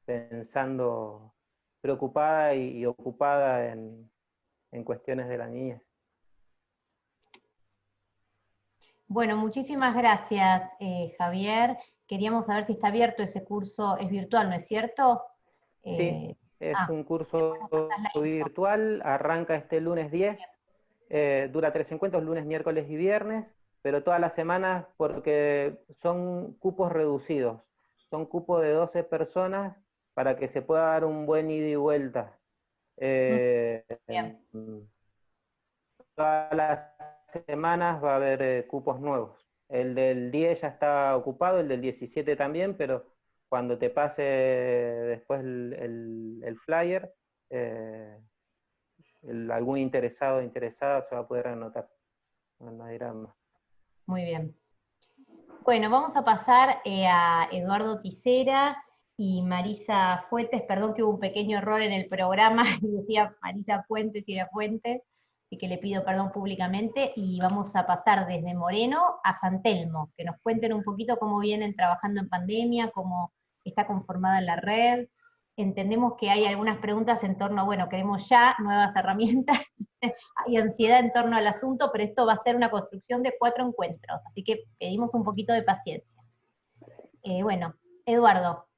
pensando, preocupada y ocupada en cuestiones de la niñez. Bueno, muchísimas gracias, Javier. Queríamos saber si está abierto ese curso, es virtual, ¿no es cierto? Sí, es un curso virtual, arranca este lunes 10, dura 3 encuentros, lunes, miércoles y viernes, pero todas las semanas porque son cupos reducidos, son cupos de 12 personas para que se pueda dar un buen ida y vuelta. Todas las semanas va a haber cupos nuevos. El del 10 ya está ocupado, el del 17 también, pero cuando te pase después el flyer, algún interesado o interesada se va a poder anotar. No dirá más. Muy bien. Bueno, vamos a pasar a Eduardo Tisera y Marisa Fuentes. Perdón que hubo un pequeño error en el programa, y decía Marisa Fuentes y era Fuentes, así que le pido perdón públicamente, y vamos a pasar desde Moreno a San Telmo, que nos cuenten un poquito cómo vienen trabajando en pandemia, cómo está conformada la red. Entendemos que hay algunas preguntas en torno a, bueno, queremos ya nuevas herramientas, hay ansiedad en torno al asunto, pero esto va a ser una construcción de 4 encuentros, así que pedimos un poquito de paciencia. Bueno, Eduardo.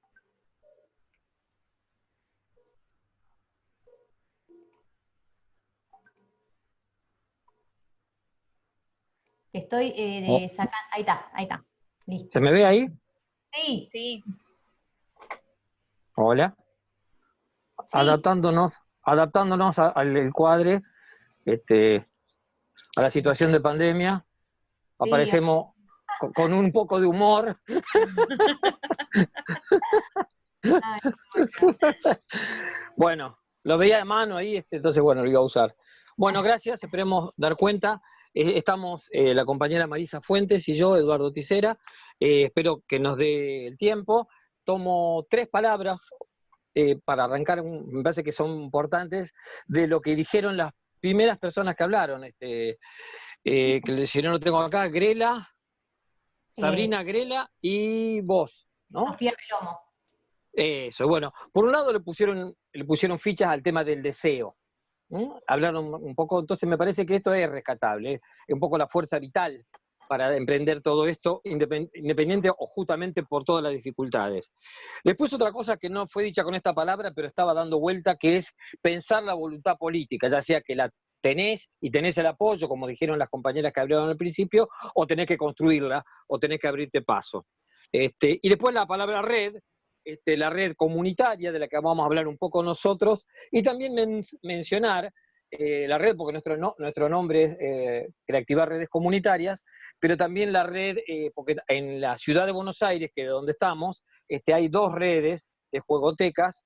Te estoy sacando, ahí está, listo. ¿Se me ve ahí? Sí. Sí. Hola. Sí. Adaptándonos al cuadre, a la situación de pandemia, sí. Aparecemos con un poco de humor. Ay, bueno, lo veía de mano ahí, entonces bueno, lo iba a usar. Bueno, gracias, esperemos dar cuenta. Estamos la compañera Marisa Fuentes y yo, Eduardo Tisera. Espero que nos dé el tiempo. Tomo 3 palabras para arrancar, me parece que son importantes, de lo que dijeron las primeras personas que hablaron. Que si no lo tengo acá, Grela, Sabrina Grela y vos, ¿no? Sofía Pelomo. Eso, bueno, por un lado le pusieron fichas al tema del deseo. Hablaron un poco, entonces me parece que esto es rescatable, es un poco la fuerza vital para emprender todo esto, independiente o justamente por todas las dificultades. Después otra cosa que no fue dicha con esta palabra, pero estaba dando vuelta, que es pensar la voluntad política, ya sea que la tenés y tenés el apoyo, como dijeron las compañeras que hablaron al principio, o tenés que construirla, o tenés que abrirte paso. Y después la palabra red, la red comunitaria, de la que vamos a hablar un poco nosotros, y también mencionar la red, porque nuestro nombre es Reactivar Redes Comunitarias, pero también la red, porque en la ciudad de Buenos Aires, que es donde estamos, hay 2 redes de juegotecas,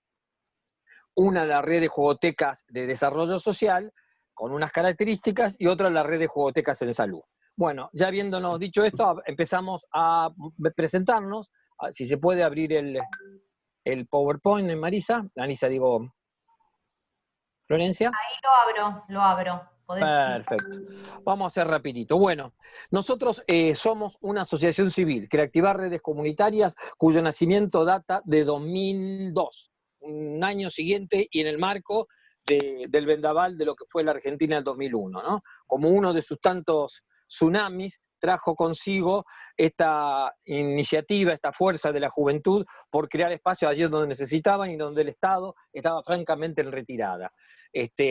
una la red de juegotecas de desarrollo social, con unas características, y otra la red de juegotecas en salud. Bueno, ya habiéndonos dicho esto, empezamos a presentarnos. Si se puede abrir el PowerPoint, Marisa. Florencia. Ahí lo abro. Perfecto. Vamos a hacer rapidito. Bueno, nosotros somos una asociación civil, Creativar Redes Comunitarias, cuyo nacimiento data de 2002, un año siguiente y en el marco del vendaval de lo que fue la Argentina en 2001, ¿no? Como uno de sus tantos tsunamis, trajo consigo esta iniciativa, esta fuerza de la juventud por crear espacios allí donde necesitaban y donde el Estado estaba francamente en retirada.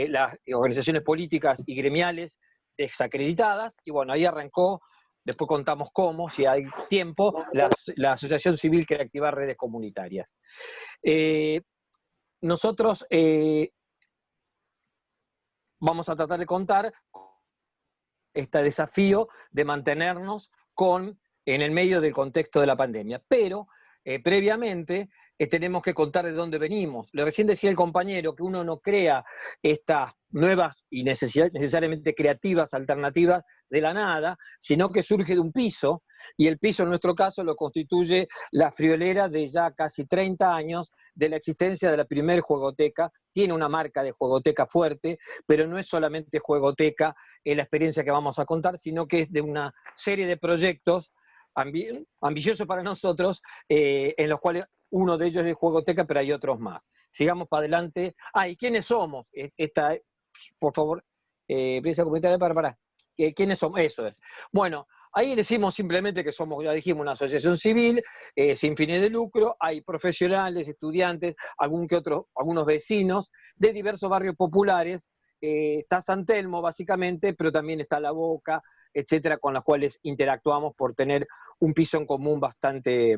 Las organizaciones políticas y gremiales desacreditadas, y bueno, ahí arrancó, después contamos cómo, si hay tiempo, la Asociación Civil Creativar Redes Comunitarias. Nosotros vamos a tratar de contar este desafío de mantenernos en el medio del contexto de la pandemia, pero previamente tenemos que contar de dónde venimos. Recién decía el compañero que uno no crea estas nuevas y necesariamente creativas alternativas de la nada, sino que surge de un piso, y el piso en nuestro caso lo constituye la friolera de ya casi 30 años de la existencia de la primer juegoteca. Tiene una marca de juegoteca fuerte, pero no es solamente juegoteca la experiencia que vamos a contar, sino que es de una serie de proyectos ambiciosos para nosotros, en los cuales uno de ellos es juegoteca, pero hay otros más. Sigamos para adelante. ¿Y quiénes somos? Por favor, prensa comunitaria, para. ¿Quiénes somos? Eso es. Bueno, ahí decimos simplemente que somos, ya dijimos, una asociación civil, sin fines de lucro. Hay profesionales, estudiantes, algunos vecinos de diversos barrios populares. Está San Telmo, básicamente, pero también está La Boca, etcétera, con los cuales interactuamos por tener un piso en común bastante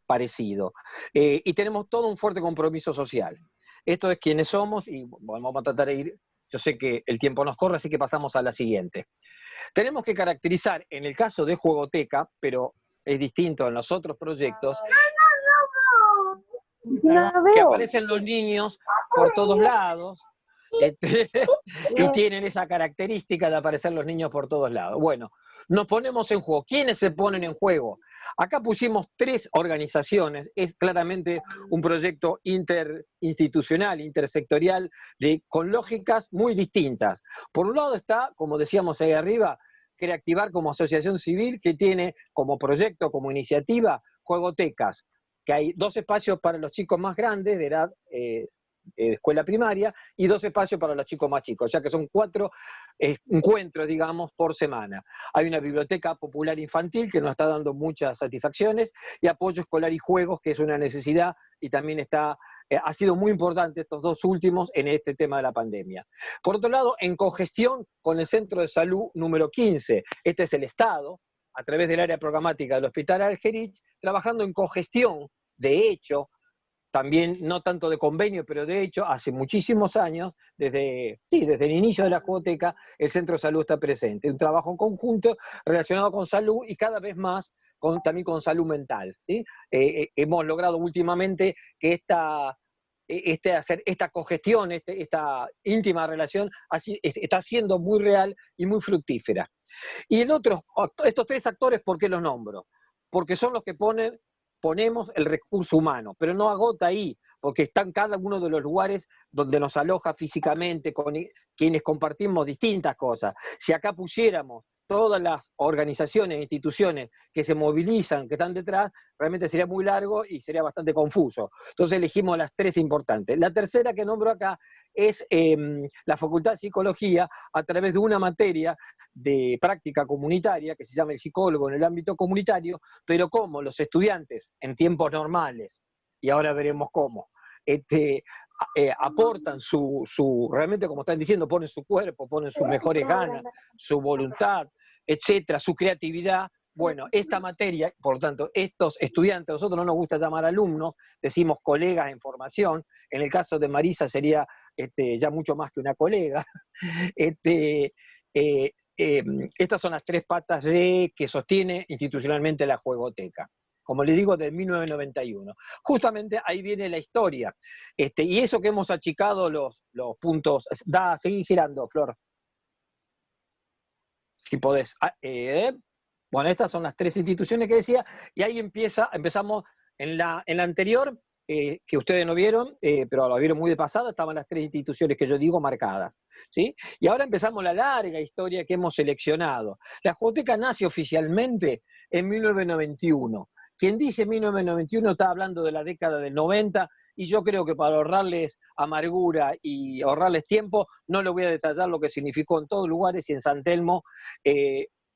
parecido. Y tenemos todo un fuerte compromiso social. Esto es quiénes somos, y bueno, vamos a tratar de ir. Yo sé que el tiempo nos corre, así que pasamos a la siguiente. Tenemos que caracterizar, en el caso de juegoteca, pero es distinto en los otros proyectos, que aparecen los niños por todos lados, y tienen esa característica de aparecer los niños por todos lados. Bueno, nos ponemos en juego. ¿Quiénes se ponen en juego? Acá pusimos 3 organizaciones, es claramente un proyecto interinstitucional, intersectorial, con lógicas muy distintas. Por un lado está, como decíamos ahí arriba, Creativar como asociación civil, que tiene como proyecto, como iniciativa, juegotecas, que hay 2 espacios para los chicos más grandes de edad escuela primaria, y 2 espacios para los chicos más chicos, ya que son 4 encuentros, digamos, por semana. Hay una biblioteca popular infantil que nos está dando muchas satisfacciones, y apoyo escolar y juegos, que es una necesidad, y también ha sido muy importante estos 2 últimos en este tema de la pandemia. Por otro lado, en cogestión con el Centro de Salud número 15, este es el Estado, a través del área programática del Hospital Algerich, trabajando en cogestión, de hecho, también no tanto de convenio, pero de hecho, hace muchísimos años, desde el inicio de la jugoteca, el Centro de Salud está presente. Un trabajo conjunto relacionado con salud y cada vez más también con salud mental, ¿sí? Hemos logrado últimamente que hacer esta cogestión, esta íntima relación, está siendo muy real y muy fructífera. Y estos 3 actores, ¿por qué los nombro? Porque son los que ponemos el recurso humano, pero no agota ahí, porque están cada uno de los lugares donde nos aloja físicamente, con quienes compartimos distintas cosas. Si acá pusiéramos todas las organizaciones e instituciones que se movilizan, que están detrás, realmente sería muy largo y sería bastante confuso. Entonces elegimos las 3 importantes. La tercera que nombro acá es la Facultad de Psicología, a través de una materia de práctica comunitaria que se llama el psicólogo en el ámbito comunitario, pero como los estudiantes en tiempos normales, y ahora veremos cómo, aportan realmente, como están diciendo, ponen su cuerpo, ponen sus mejores ganas, su voluntad, etcétera, su creatividad. Bueno, esta materia, por lo tanto, estos estudiantes, a nosotros no nos gusta llamar alumnos, decimos colegas en formación. En el caso de Marisa sería ya mucho más que una colega. Estas son las 3 patas que sostiene institucionalmente la juegoteca. Como les digo, de 1991. Justamente ahí viene la historia. Y eso que hemos achicado los puntos, seguí girando, Flor. si podés. Bueno, estas son las 3 instituciones que decía, y ahí empezamos en la anterior, que ustedes no vieron, pero lo vieron muy de pasada, estaban las 3 instituciones que yo digo marcadas, ¿sí? Y ahora empezamos la larga historia que hemos seleccionado. La Jugoteca nace oficialmente en 1991. Quien dice 1991 está hablando de la década del 90, y yo creo que para ahorrarles amargura y ahorrarles tiempo, no les voy a detallar lo que significó en todos lugares y en San Telmo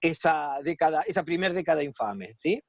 esa primera década infame, ¿sí?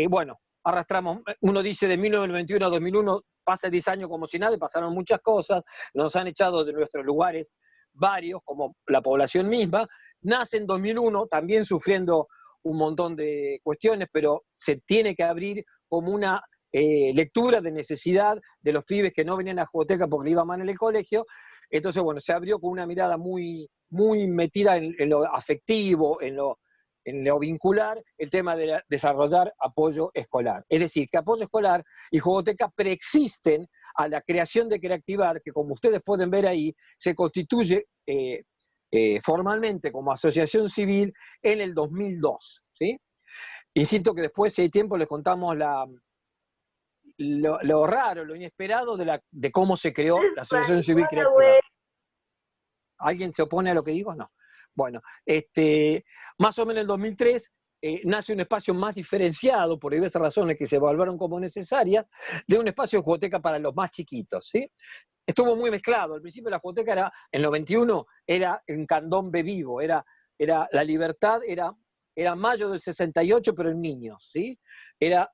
Bueno, arrastramos, uno dice de 1991 a 2001, pasa 10 años como si nada, pasaron muchas cosas, nos han echado de nuestros lugares varios, como la población misma, nace en 2001, también sufriendo un montón de cuestiones, pero se tiene que abrir como una lectura de necesidad de los pibes que no venían a la jugoteca porque le iba mal en el colegio. Entonces, bueno, se abrió con una mirada muy, muy metida en lo afectivo, en lo vincular, el tema de desarrollar apoyo escolar. Es decir, que apoyo escolar y jugoteca preexisten a la creación de Creativar, que como ustedes pueden ver ahí, se constituye formalmente como asociación civil en el 2002, ¿sí? Insisto que después, si hay tiempo, les contamos lo raro, lo inesperado de cómo se creó la asociación civil Creativar. ¿Alguien se opone a lo que digo? No. Bueno, más o menos en el 2003 nace un espacio más diferenciado, por diversas razones que se evaluaron como necesarias, de un espacio de jugoteca para los más chiquitos, ¿sí? Estuvo muy mezclado. Al principio la jugoteca era, en el 91, era en candombe vivo, era la libertad, era mayo del 68, pero en niños, ¿sí? Era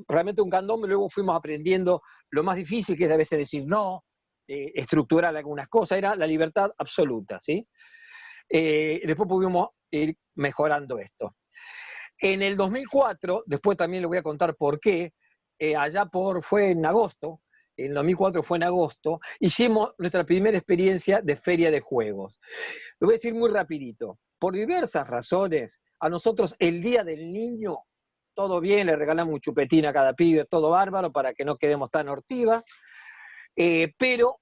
realmente un candombe, luego fuimos aprendiendo lo más difícil, que es a veces decir no, estructurar algunas cosas, era la libertad absoluta, ¿sí? Después pudimos ir mejorando esto. En el 2004, después también les voy a contar por qué, fue en agosto, en el 2004 fue en agosto, hicimos nuestra primera experiencia de feria de juegos. Lo voy a decir muy rapidito. Por diversas razones, a nosotros el Día del Niño, todo bien, le regalamos un chupetín a cada pibe, todo bárbaro, para que no quedemos tan hortivas, pero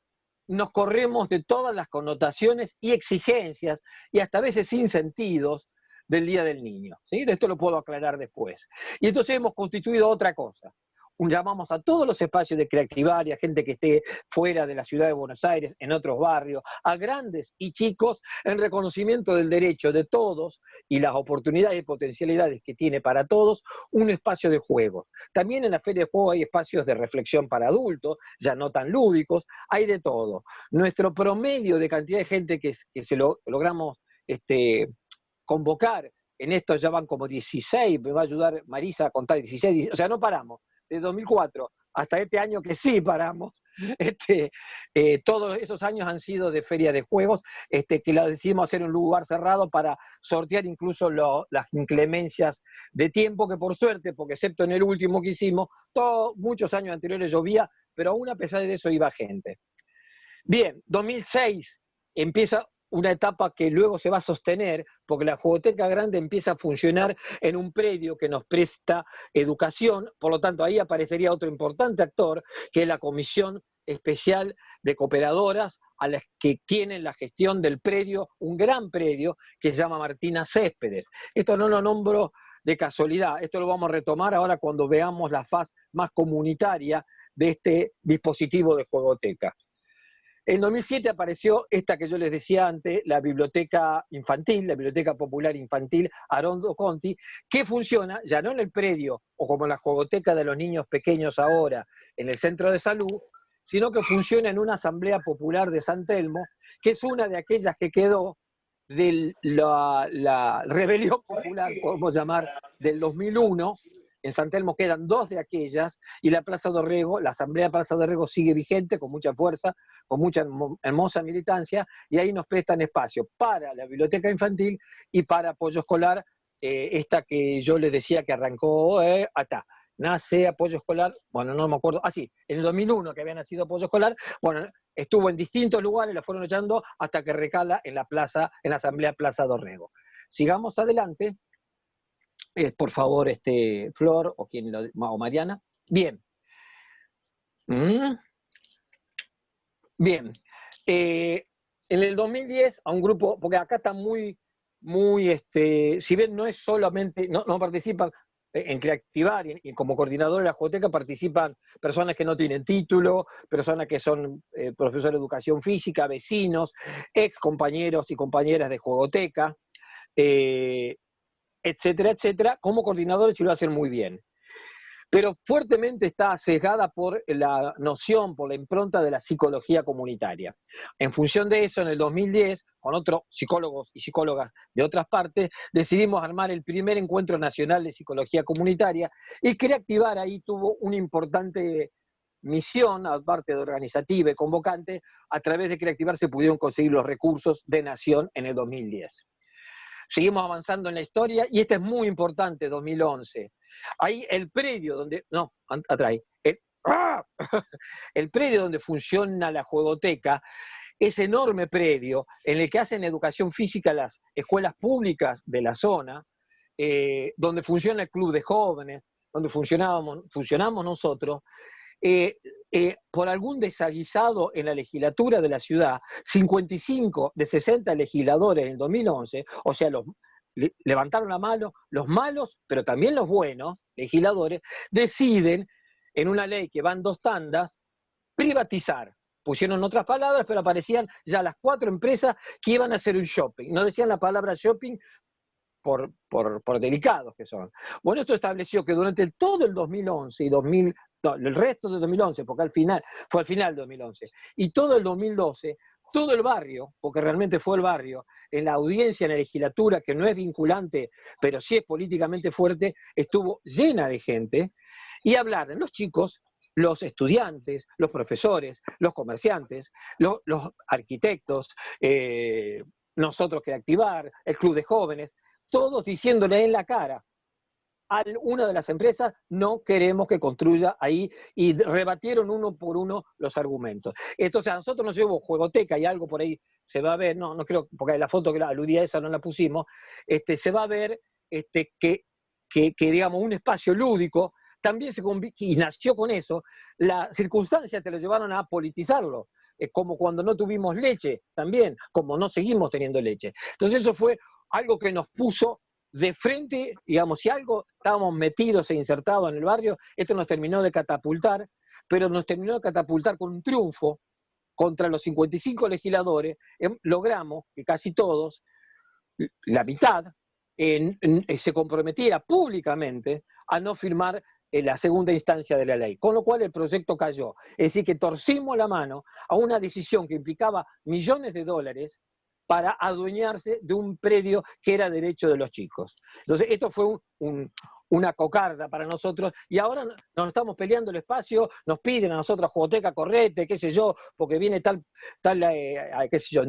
nos corremos de todas las connotaciones y exigencias, y hasta a veces sin sentidos, del Día del Niño, ¿sí? De esto lo puedo aclarar después. Y entonces hemos constituido otra cosa. Llamamos a todos los espacios de Creativar y a gente que esté fuera de la ciudad de Buenos Aires, en otros barrios, a grandes y chicos, en reconocimiento del derecho de todos y las oportunidades y potencialidades que tiene para todos un espacio de juegos. También en la Feria de Juegos hay espacios de reflexión para adultos, ya no tan lúdicos, hay de todo. Nuestro promedio de cantidad de gente que se logramos convocar, en esto ya van como 16, me va a ayudar Marisa a contar 16, o sea, no paramos. De 2004 hasta este año que sí paramos, todos esos años han sido de feria de juegos, que la decidimos hacer en un lugar cerrado para sortear incluso las inclemencias de tiempo, que por suerte, porque excepto en el último que hicimos, muchos años anteriores llovía, pero aún a pesar de eso iba gente. Bien, 2006 empieza una etapa que luego se va a sostener, porque la Jugoteca Grande empieza a funcionar en un predio que nos presta educación, por lo tanto ahí aparecería otro importante actor, que es la Comisión Especial de Cooperadoras, a las que tienen la gestión del predio, un gran predio, que se llama Martina Céspedes. Esto no lo nombro de casualidad, esto lo vamos a retomar ahora cuando veamos la faz más comunitaria de este dispositivo de jugoteca. En 2007 apareció esta que yo les decía antes, la biblioteca infantil, la Biblioteca Popular Infantil Arondo Conti, que funciona ya no en el predio, o como la jugoteca de los niños pequeños ahora, en el centro de salud, sino que funciona en una asamblea popular de San Telmo, que es una de aquellas que quedó de la rebelión popular, podemos llamar, del 2001, en San Telmo quedan 2 de aquellas, y la Plaza Dorrego, la Asamblea de Plaza Dorrego sigue vigente, con mucha fuerza, con mucha hermosa militancia, y ahí nos prestan espacio para la biblioteca infantil y para apoyo escolar, esta que yo les decía que arrancó nace apoyo escolar, bueno, no me acuerdo, sí, en el 2001 que había nacido apoyo escolar, bueno, estuvo en distintos lugares, la fueron echando hasta que recala en la Asamblea Plaza Dorrego. Sigamos adelante. Por favor, Flor o Mariana. Bien. Bien. En el 2010, a un grupo, porque acá está muy muy, si bien no es solamente, no participan en Creativar, y como coordinador de la jugoteca participan personas que no tienen título, personas que son profesores de educación física, vecinos, ex compañeros y compañeras de jugoteca, etcétera, etcétera. Como coordinadores sí lo hacen muy bien. Pero fuertemente está sesgada por la noción, por la impronta de la psicología comunitaria. En función de eso, en el 2010, con otros psicólogos y psicólogas de otras partes, decidimos armar el primer encuentro nacional de psicología comunitaria, y Creativar ahí tuvo una importante misión, aparte de organizativa y convocante. A través de Creativar se pudieron conseguir los recursos de Nación en el 2010. Seguimos avanzando en la historia, y este es muy importante, 2011. Ahí el predio donde, no, atrás, el predio donde funciona la jugoteca, ese enorme predio en el que hacen educación física las escuelas públicas de la zona, donde funciona el club de jóvenes, donde funcionamos nosotros, por algún desaguisado en la legislatura de la ciudad, 55 de 60 legisladores en el 2011, o sea, levantaron la mano los malos, pero también los buenos legisladores, deciden, en una ley que va en 2 tandas, privatizar. Pusieron otras palabras, pero aparecían ya las 4 empresas que iban a hacer un shopping. No decían la palabra shopping por delicados que son. Bueno, esto estableció que durante todo el 2011 y el resto del 2011, porque fue al final de 2011, y todo el 2012, todo el barrio, porque realmente fue el barrio, en la audiencia, en la legislatura, que no es vinculante, pero sí es políticamente fuerte, estuvo llena de gente, y hablaron los chicos, los estudiantes, los profesores, los comerciantes, los arquitectos, nosotros Creativar, el club de jóvenes, todos diciéndole en la cara a una de las empresas: no queremos que construya ahí, y rebatieron uno por uno los argumentos. Entonces a nosotros nos llevó jugoteca, y algo por ahí se va a ver, no creo, porque la foto que aludía a esa no la pusimos, se va a ver que digamos, un espacio lúdico también y nació con eso. Las circunstancias te lo llevaron a politizarlo, como cuando no tuvimos leche, también, como no seguimos teniendo leche. Entonces eso fue algo que nos puso de frente, digamos, si algo estábamos metidos e insertados en el barrio, esto nos terminó de catapultar, pero nos terminó de catapultar con un triunfo contra los 55 legisladores. Logramos que casi todos, la mitad, se comprometiera públicamente a no firmar la segunda instancia de la ley, con lo cual el proyecto cayó. Es decir, que torcimos la mano a una decisión que implicaba millones de dólares para adueñarse de un predio que era derecho de los chicos. Entonces, esto fue una cocarda para nosotros, y ahora nos estamos peleando el espacio, nos piden a nosotros jugoteca, correte, qué sé yo, porque viene tal qué sé yo,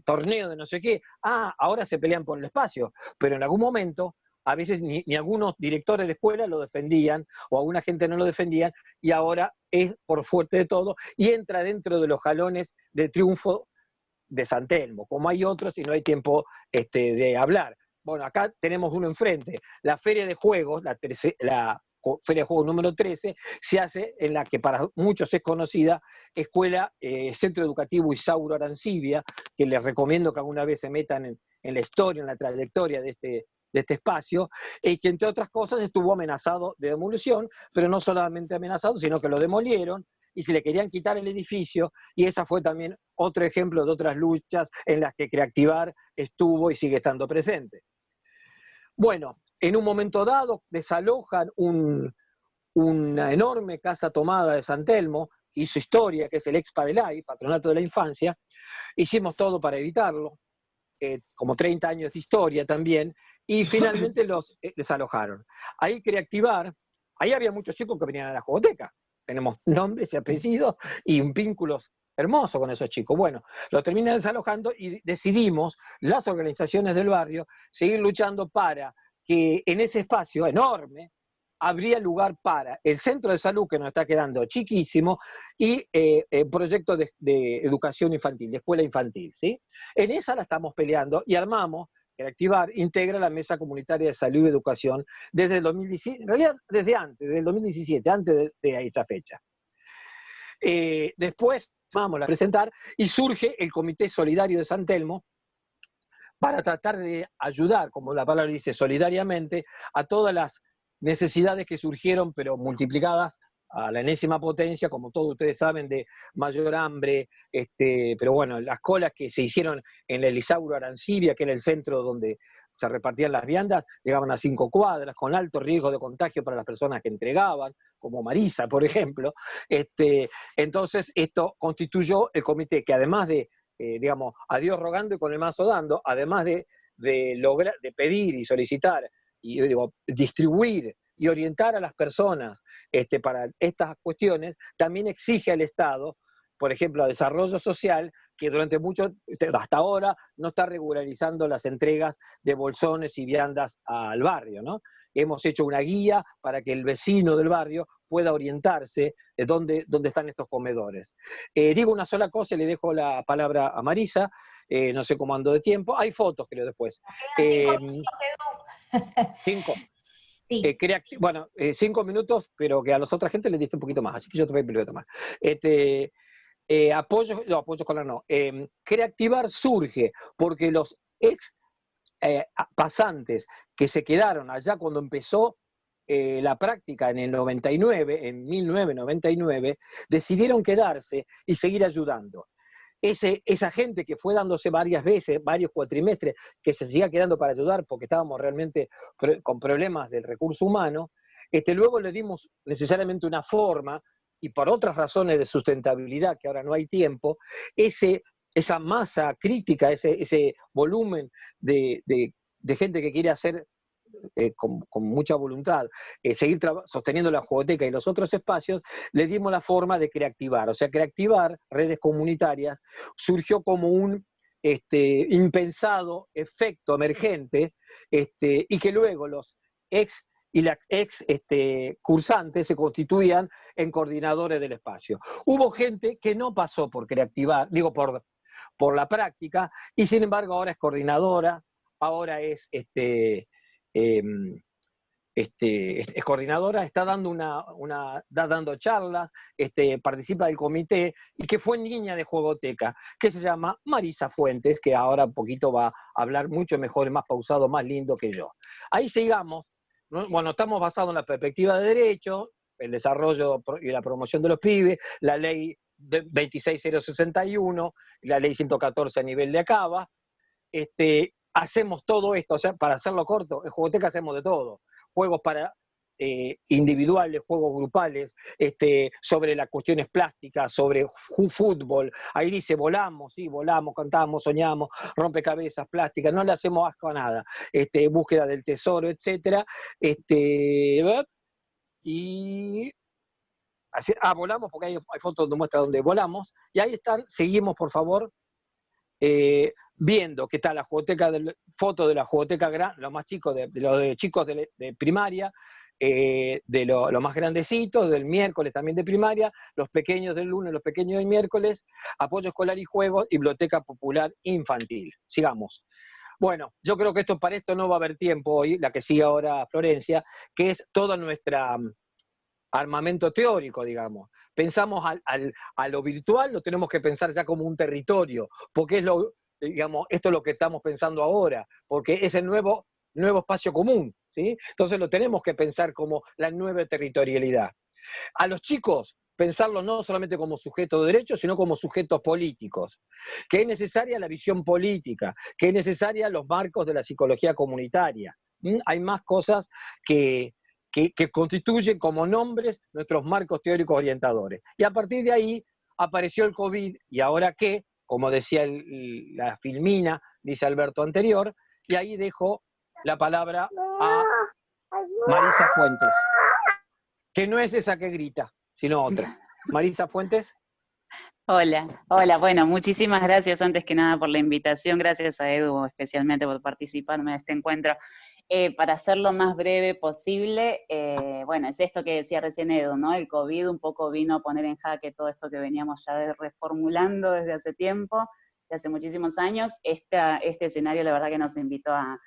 torneo de no sé qué. Ahora se pelean por el espacio, pero en algún momento, a veces ni algunos directores de escuela lo defendían, o alguna gente no lo defendían, y ahora es por fuerte de todo, y entra dentro de los jalones de triunfo de San Telmo, como hay otros y no hay tiempo de hablar. Bueno, acá tenemos uno enfrente, la Feria de Juegos, la Feria de Juegos número 13, se hace en la que para muchos es conocida Escuela Centro Educativo Isauro Arancibia, que les recomiendo que alguna vez se metan en la historia, en la trayectoria de este espacio, que entre otras cosas estuvo amenazado de demolición, pero no solamente amenazado, sino que lo demolieron, y se le querían quitar el edificio, y esa fue también otro ejemplo de otras luchas en las que Creativar estuvo y sigue estando presente. Bueno, en un momento dado desalojan una enorme casa tomada de San Telmo, que hizo historia, que es el ex Padelay, Patronato de la Infancia. Hicimos todo para evitarlo, como 30 años de historia también, y finalmente los desalojaron. Ahí Creativar, ahí había muchos chicos que venían a la jugoteca. Tenemos nombres y apellidos y un vínculo hermoso con esos chicos. Bueno, los terminan desalojando, y decidimos, las organizaciones del barrio, seguir luchando para que en ese espacio enorme habría lugar para el centro de salud, que nos está quedando chiquísimo, y proyectos de educación infantil, de escuela infantil, ¿sí? En esa la estamos peleando, y armamos, Creativar integra la Mesa Comunitaria de Salud y Educación desde el 2017, en realidad desde antes, desde el 2017, antes de esa fecha. Después vamos a presentar, y surge el Comité Solidario de San Telmo, para tratar de ayudar, como la palabra dice, solidariamente, a todas las necesidades que surgieron, pero multiplicadas a la enésima potencia, como todos ustedes saben, de mayor hambre, pero bueno, las colas que se hicieron en el Isauro Arancibia, que era el centro donde se repartían las viandas, llegaban a 5 cuadras, con alto riesgo de contagio para las personas que entregaban, como Marisa, por ejemplo. Entonces, esto constituyó el comité que además de, digamos, a Dios rogando y con el mazo dando, además de lograr, de pedir y solicitar, y digo, distribuir y orientar a las personas para estas cuestiones, también exige al Estado, por ejemplo, a Desarrollo Social, que durante mucho, hasta ahora, no está regularizando las entregas de bolsones y viandas al barrio, ¿no? Hemos hecho una guía para que el vecino del barrio pueda orientarse de dónde están estos comedores. Digo una sola cosa y le dejo la palabra a Marisa, no sé cómo ando de tiempo. Hay fotos, creo, después. 5 minutos, Edu. 5. Sí. 5 minutos, pero que a las otras gente les diste un poquito más, así que yo te voy a tomar. Apoyo escolar no. Creativar surge porque los ex pasantes que se quedaron allá cuando empezó la práctica en el 99, en 1999, decidieron quedarse y seguir ayudando. Esa gente que fue dándose varias veces, varios cuatrimestres, que se siga quedando para ayudar porque estábamos realmente con problemas del recurso humano, luego le dimos necesariamente una forma, y por otras razones de sustentabilidad, que ahora no hay tiempo, esa masa crítica, ese volumen de gente que quiere hacer con mucha voluntad, seguir sosteniendo la jugoteca y los otros espacios, le dimos la forma de creativar. O sea, creativar redes comunitarias surgió como un impensado efecto emergente, y que luego los ex y las ex cursantes se constituían en coordinadores del espacio. Hubo gente que no pasó por creativar, digo por la práctica, y sin embargo ahora es coordinadora, ahora es es coordinadora, está dando charlas, participa del comité, y que fue niña de jugoteca, que se llama Marisa Fuentes, que ahora un poquito va a hablar mucho mejor, más pausado, más lindo que yo. Ahí sigamos, ¿no? Bueno, estamos basados en la perspectiva de derecho, el desarrollo y la promoción de los pibes, la ley 26061, la ley 114 a nivel de Acaba. Hacemos todo esto, o sea, para hacerlo corto, en jugoteca hacemos de todo. Juegos para individuales, juegos grupales, sobre las cuestiones plásticas, sobre fútbol. Ahí dice, volamos, sí, volamos, cantamos, soñamos, rompecabezas, plásticas, no le hacemos asco a nada. Búsqueda del tesoro, etcétera. Y volamos, porque hay fotos donde muestra donde volamos. Y ahí están, seguimos, por favor. Viendo que está la jugoteca, foto de la jugoteca grande, los más chicos, de los chicos de primaria, de los más grandecitos, del miércoles también de primaria, los pequeños del lunes, los pequeños del miércoles, apoyo escolar y juegos, y biblioteca popular infantil. Sigamos. Bueno, yo creo que para esto no va a haber tiempo hoy, la que sigue ahora Florencia, que es todo nuestro armamento teórico, digamos. Pensamos a lo virtual, lo tenemos que pensar ya como un territorio, porque digamos, esto es lo que estamos pensando ahora, porque es el nuevo espacio común, ¿sí? Entonces lo tenemos que pensar como la nueva territorialidad. A los chicos, pensarlo no solamente como sujetos de derechos, sino como sujetos políticos, que es necesaria la visión política, que es necesaria los marcos de la psicología comunitaria. Hay más cosas que constituyen como nombres nuestros marcos teóricos orientadores. Y a partir de ahí apareció el COVID, y ahora qué, como decía la filmina, dice Alberto anterior, y ahí dejo la palabra a Marisa Fuentes, que no es esa que grita, sino otra. Marisa Fuentes. Hola, bueno, muchísimas gracias antes que nada por la invitación, gracias a Edu especialmente por participarme de este encuentro. Para hacer lo más breve posible, bueno, es esto que decía recién Edu, ¿no? El COVID un poco vino a poner en jaque todo esto que veníamos ya reformulando desde hace tiempo, desde hace muchísimos años. Este escenario la verdad que nos invitó a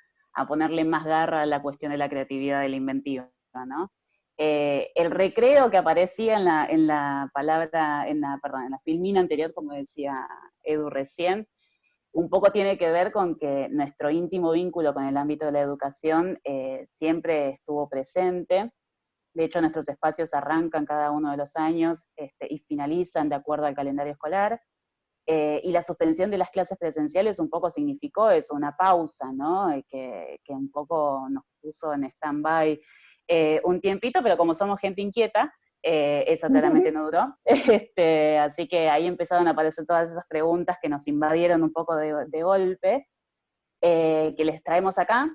ponerle más garra a la cuestión de la creatividad, de la inventiva, ¿no? El recreo que aparecía en la filmina anterior, como decía Edu recién, un poco tiene que ver con que nuestro íntimo vínculo con el ámbito de la educación siempre estuvo presente. De hecho, nuestros espacios arrancan cada uno de los años y finalizan de acuerdo al calendario escolar. Y la suspensión de las clases presenciales un poco significó eso, una pausa, ¿no? Que un poco nos puso en stand-by un tiempito, pero como somos gente inquieta, eso claramente no duró. Así que ahí empezaron a aparecer todas esas preguntas que nos invadieron un poco de golpe, que les traemos acá.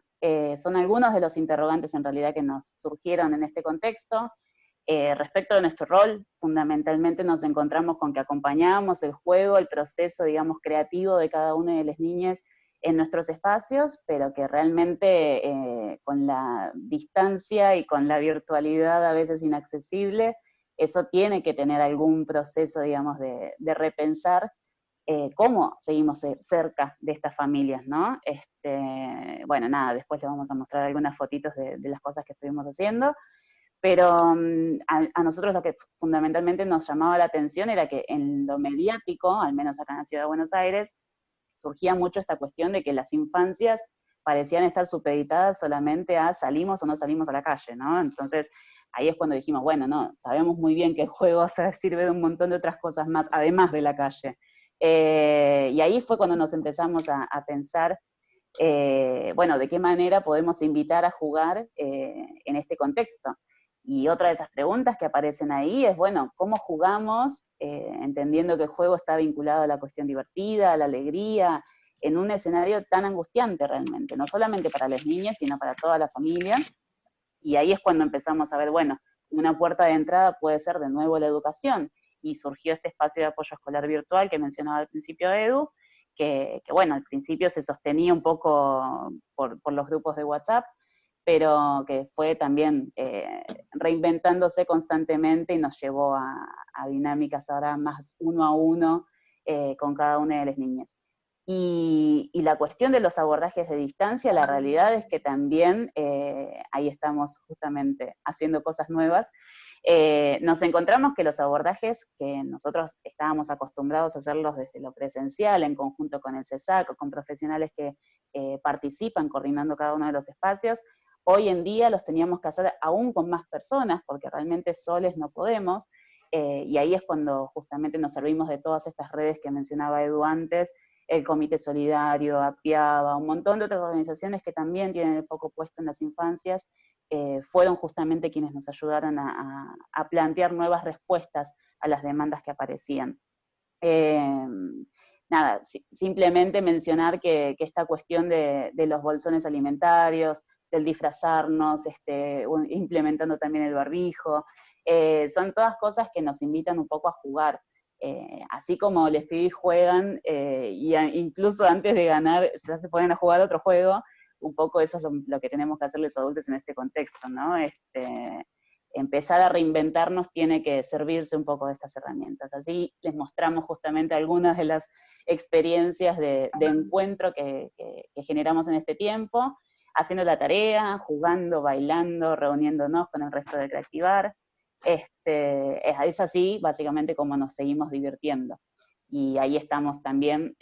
Son algunos de los interrogantes en realidad que nos surgieron en este contexto. Respecto de nuestro rol, fundamentalmente nos encontramos con que acompañamos el juego, el proceso, digamos, creativo de cada una de las niñas en nuestros espacios, pero que realmente con la distancia y con la virtualidad a veces inaccesible, eso tiene que tener algún proceso, digamos, de repensar cómo seguimos cerca de estas familias, ¿no? Bueno, nada, después les vamos a mostrar algunas fotitos de las cosas que estuvimos haciendo, pero a nosotros lo que fundamentalmente nos llamaba la atención era que en lo mediático, al menos acá en la Ciudad de Buenos Aires, surgía mucho esta cuestión de que las infancias parecían estar supeditadas solamente a salimos o no salimos a la calle, ¿no? Entonces, ahí es cuando dijimos, bueno, no, sabemos muy bien que el juego sirve de un montón de otras cosas más, además de la calle. Y ahí fue cuando nos empezamos a pensar, bueno, de qué manera podemos invitar a jugar en este contexto. Y otra de esas preguntas que aparecen ahí es, bueno, ¿cómo jugamos? Entendiendo que el juego está vinculado a la cuestión divertida, a la alegría, en un escenario tan angustiante realmente, no solamente para las niñas, sino para toda la familia. Y ahí es cuando empezamos a ver, bueno, una puerta de entrada puede ser de nuevo la educación, y surgió este espacio de apoyo escolar virtual que mencionaba al principio Edu, que bueno, al principio se sostenía un poco por los grupos de WhatsApp, pero que fue también reinventándose constantemente y nos llevó a dinámicas ahora más uno a uno con cada una de las niñas. Y la cuestión de los abordajes de distancia, la realidad es que también, ahí estamos justamente haciendo cosas nuevas, nos encontramos que los abordajes que nosotros estábamos acostumbrados a hacerlos desde lo presencial, en conjunto con el CESAC, con profesionales que participan coordinando cada uno de los espacios, hoy en día los teníamos que hacer aún con más personas, porque realmente soles no podemos, y ahí es cuando justamente nos servimos de todas estas redes que mencionaba Edu antes, el Comité Solidario, APIABA, un montón de otras organizaciones que también tienen el foco puesto en las infancias, fueron justamente quienes nos ayudaron a plantear nuevas respuestas a las demandas que aparecían. Nada, simplemente mencionar que esta cuestión de los bolsones alimentarios, del disfrazarnos, implementando también el barbijo, son todas cosas que nos invitan un poco a jugar. Así como les pibis juegan, y incluso antes de ganar ya se ponen a jugar otro juego, un poco eso es lo que tenemos que hacer los adultos en este contexto, ¿no? Empezar a reinventarnos tiene que servirse un poco de estas herramientas. Así les mostramos justamente algunas de las experiencias de encuentro que generamos en este tiempo, haciendo la tarea, jugando, bailando, reuniéndonos con el resto de Creativar. Es así, básicamente, como nos seguimos divirtiendo. Y ahí estamos también,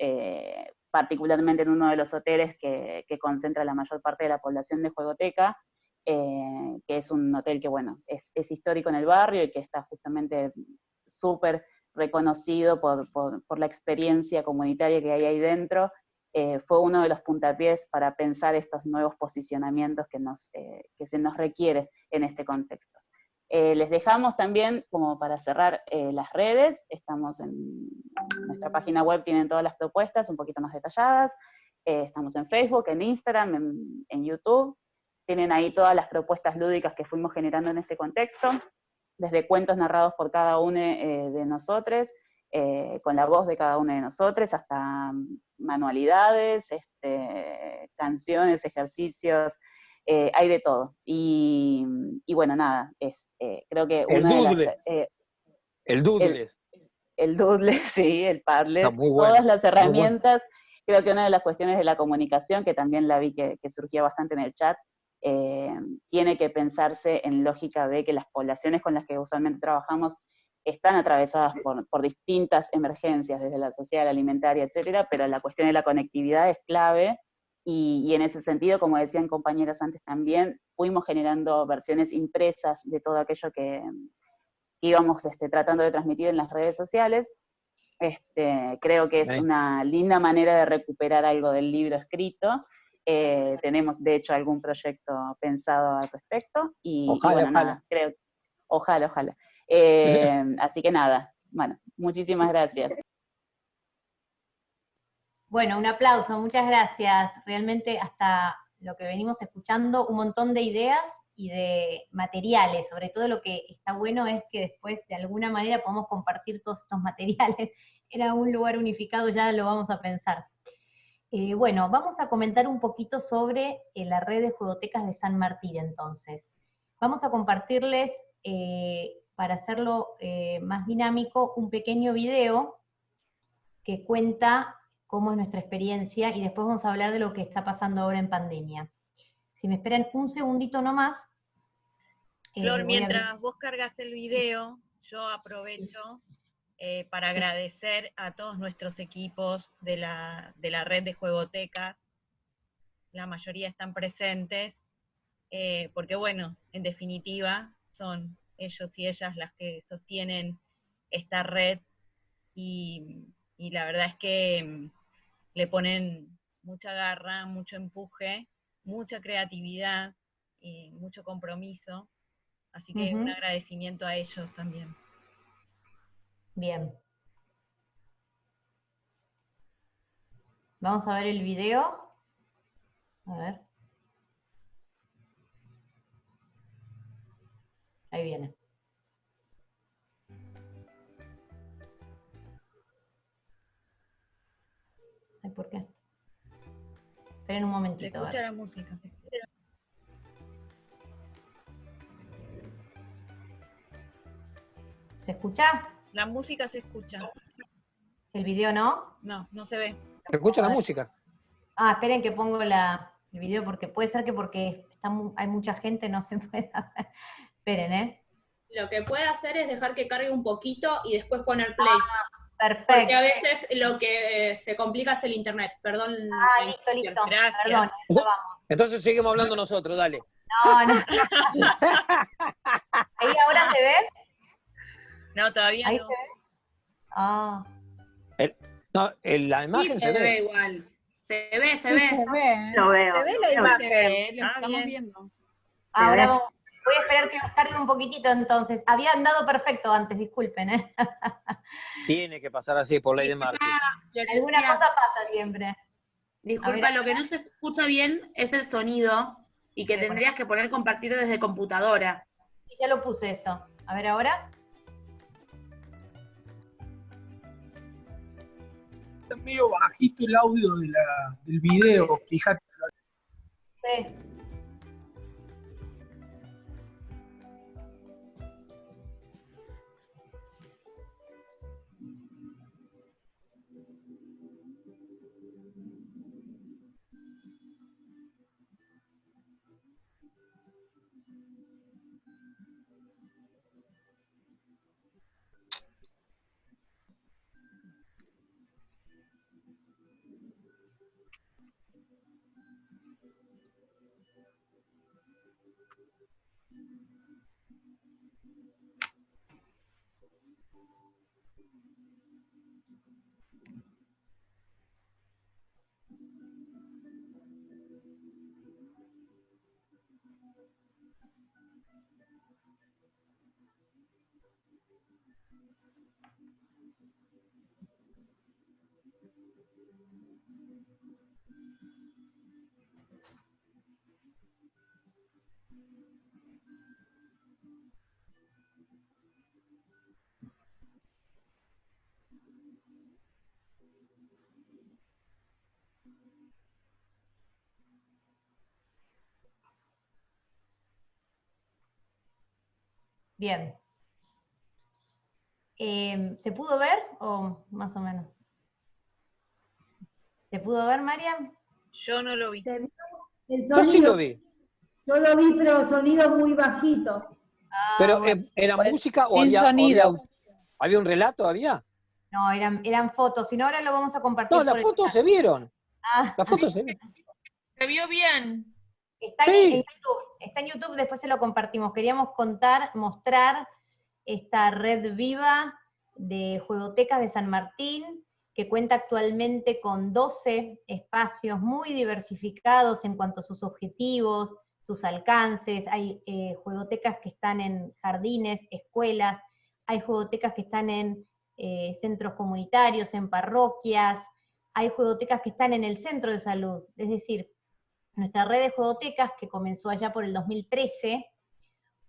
particularmente en uno de los hoteles que concentra la mayor parte de la población de Juegoteca, que es un hotel que, bueno, es histórico en el barrio y que está justamente súper reconocido por la experiencia comunitaria que hay ahí dentro. Fue uno de los puntapiés para pensar estos nuevos posicionamientos que se nos requiere en este contexto. Les dejamos también, como para cerrar, las redes. Estamos en nuestra página web, tienen todas las propuestas un poquito más detalladas. Estamos en Facebook, en Instagram, en YouTube. Tienen ahí todas las propuestas lúdicas que fuimos generando en este contexto, desde cuentos narrados por cada uno de nosotros, con la voz de cada uno de nosotros, hasta manualidades, canciones, ejercicios, hay de todo. Y bueno, nada, creo que el una doodle. de las... el doodle. El doodle, sí, el Padlet, Está muy bueno, todas las herramientas. Creo que una de las cuestiones de la comunicación, que también la vi que surgía bastante en el chat, tiene que pensarse en lógica de que las poblaciones con las que usualmente trabajamos están atravesadas por distintas emergencias, desde la social, alimentaria, etcétera, pero la cuestión de la conectividad es clave, y en ese sentido, como decían compañeras antes también, fuimos generando versiones impresas de todo aquello que íbamos tratando de transmitir en las redes sociales. Creo que es una linda manera de recuperar algo del libro escrito. Tenemos, de hecho, algún proyecto pensado al respecto, y bueno, nada, creo, ojalá. Así que nada, bueno, muchísimas gracias. Bueno, un aplauso, muchas gracias. Realmente hasta lo que venimos escuchando, un montón de ideas y de materiales. Sobre todo lo que está bueno es que después de alguna manera podemos compartir todos estos materiales en algún lugar unificado, ya lo vamos a pensar. Bueno, vamos a comentar un poquito sobre la red de juegotecas de San Martín entonces. Vamos a compartirles, para hacerlo más dinámico, un pequeño video que cuenta cómo es nuestra experiencia, y después vamos a hablar de lo que está pasando ahora en pandemia. Si me esperan un segundito nomás. Flor, mientras vos cargas el video, yo aprovecho para agradecer a todos nuestros equipos de la red de juegotecas. La mayoría están presentes, porque bueno, en definitiva, son ellos y ellas las que sostienen esta red, y la verdad es que le ponen mucha garra, mucho empuje, mucha creatividad y mucho compromiso, así que un agradecimiento a ellos también. Bien. Vamos a ver el video. A ver. Ahí viene. Ay, ¿por qué? Esperen un momentito. Se escucha la música. ¿Se escucha? La música se escucha. ¿El video no? No, no se ve. ¿Se escucha la música? Ah, esperen que pongo el video, porque puede ser que porque hay mucha gente no se pueda ver. Esperen, Lo que puede hacer es dejar que cargue un poquito y después poner play. Perfecto. Porque a veces lo que se complica es el internet, perdón. Listo. Gracias. Perdón, Entonces seguimos hablando nosotros, dale. No. ¿Ahí ahora se ve? No, todavía ¿Ahí no. se ve? Ah. No, la imagen Sí, se ve igual. Se ve. Lo veo. Se ve la imagen. Lo estamos viendo. Ahora voy a esperar que nos cargue un poquitito entonces. Había andado perfecto antes, disculpen, Tiene que pasar así por ley de marketing. Alguna cosa pasa siempre. Disculpa, lo que no se escucha bien es el sonido, y que tendrías que poner compartir desde computadora. Sí, ya lo puse eso. A ver ahora. Está medio bajito el audio del video, fíjate. Sí. Bien. ¿Se pudo ver o más o menos? ¿Se pudo ver, Mariam? Yo no lo vi. Yo sí lo vi. Yo lo vi, pero sonido muy bajito. Pero ¿era Pues, música o sin había sonido. ¿Había un relato? ¿Había? No, eran fotos, si no ahora lo vamos a compartir. No, las fotos se vieron. Las fotos se vieron. Se vio bien. Está en YouTube, después se lo compartimos. Queríamos mostrar esta red viva de juegotecas de San Martín, que cuenta actualmente con 12 espacios muy diversificados en cuanto a sus objetivos, sus alcances. Hay juegotecas que están en jardines, escuelas, hay juegotecas que están en centros comunitarios, en parroquias, hay juegotecas que están en el centro de salud. Es decir, nuestra red de juegotecas, que comenzó allá por el 2013,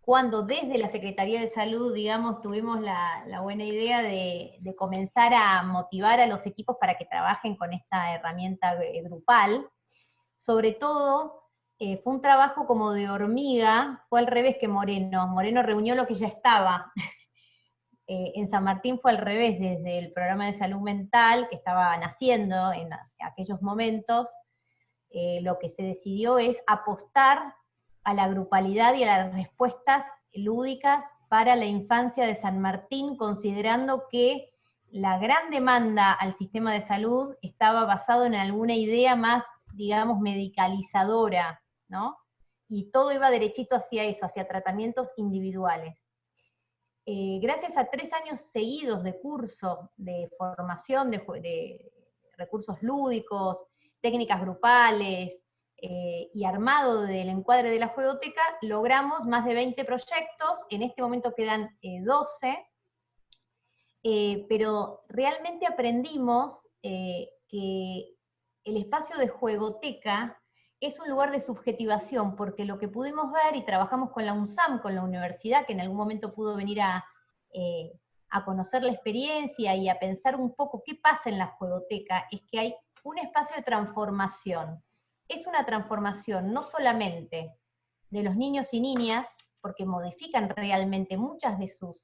cuando desde la Secretaría de Salud, digamos, tuvimos la buena idea de comenzar a motivar a los equipos para que trabajen con esta herramienta grupal. Sobre todo, fue un trabajo como de hormiga, fue al revés que Moreno. Moreno reunió lo que ya estaba. En San Martín fue al revés, desde el programa de salud mental, que estaba naciendo en aquellos momentos, lo que se decidió es apostar a la grupalidad y a las respuestas lúdicas para la infancia de San Martín, considerando que la gran demanda al sistema de salud estaba basado en alguna idea más, digamos, medicalizadora, ¿no? Y todo iba derechito hacia eso, hacia tratamientos individuales. Gracias a 3 años seguidos de curso, de formación, de recursos lúdicos, técnicas grupales, y armado del encuadre de la juegoteca, logramos más de 20 proyectos, en este momento quedan 12, pero realmente aprendimos que el espacio de juegoteca es un lugar de subjetivación, porque lo que pudimos ver, y trabajamos con la UNSAM, con la universidad, que en algún momento pudo venir a conocer la experiencia y a pensar un poco qué pasa en la juegoteca, es que hay un espacio de transformación. Es una transformación no solamente de los niños y niñas, porque modifican realmente muchas de sus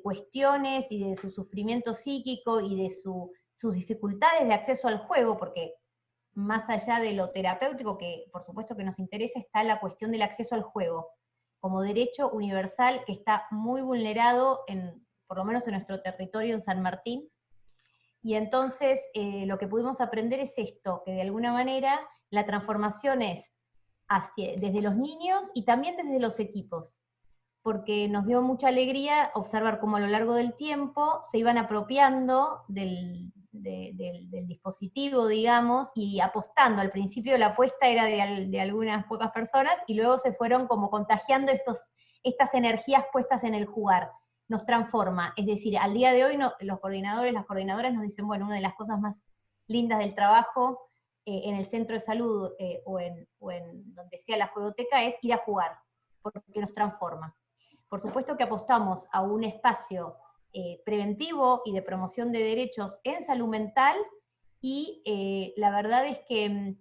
cuestiones y de su sufrimiento psíquico y de sus dificultades de acceso al juego, porque más allá de lo terapéutico, que por supuesto que nos interesa, está la cuestión del acceso al juego, como derecho universal que está muy vulnerado, por lo menos en nuestro territorio, en San Martín. Y entonces lo que pudimos aprender es esto, que de alguna manera la transformación es desde los niños y también desde los equipos, porque nos dio mucha alegría observar cómo a lo largo del tiempo se iban apropiando del dispositivo, digamos, y apostando. Al principio la apuesta era de algunas pocas personas, y luego se fueron como contagiando estas energías puestas en el jugar. Nos transforma, es decir, al día de hoy los coordinadores, las coordinadoras nos dicen, bueno, una de las cosas más lindas del trabajo en el centro de salud o en donde sea la juegoteca es ir a jugar, porque nos transforma. Por supuesto que apostamos a un espacio preventivo y de promoción de derechos en salud mental, y la verdad es que